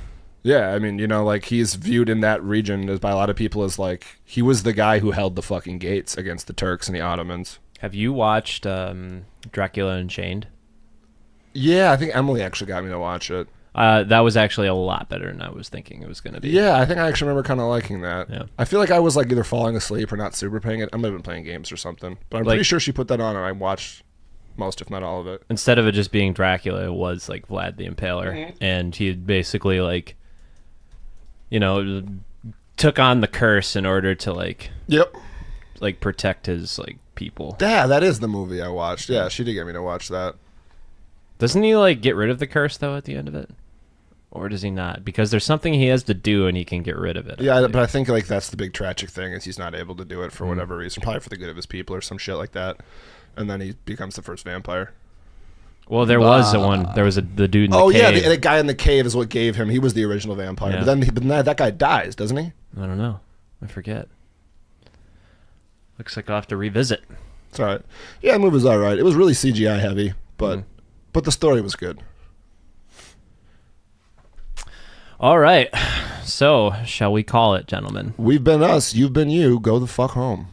Yeah, I mean, like he's viewed in that region as by a lot of people as like he was the guy who held the fucking gates against the Turks and the Ottomans. Have you watched Dracula Unchained? Yeah, I think Emily actually got me to watch it. That was actually a lot better than I was thinking it was going to be. Yeah, I think I actually remember kind of liking that. Yeah. I feel like I was like either falling asleep or not super paying it. I might have been playing games or something. But I'm pretty sure she put that on and I watched most, if not all of it. Instead of it just being Dracula, it was like Vlad the Impaler. Mm-hmm. And he basically like, took on the curse in order to like... Yep. Like protect his like people. Yeah, that is the movie I watched. Yeah, she did get me to watch that. Doesn't he like get rid of the curse though at the end of it? Or does he not? Because there's something he has to do and he can get rid of it. Yeah, but I think like that's the big tragic thing is he's not able to do it for whatever reason, probably for the good of his people or some shit like that. And then he becomes the first vampire. Well, there was the one. There was the dude in the cave. Oh yeah, the guy in the cave is what gave him. He was the original vampire. Yeah. But then that guy dies, doesn't he? I don't know. I forget. Looks like I'll have to revisit. It's all right. Yeah, the movie was all right. It was really CGI heavy, but the story was good. All right. So, shall we call it, gentlemen? We've been us. You've been you. Go the fuck home.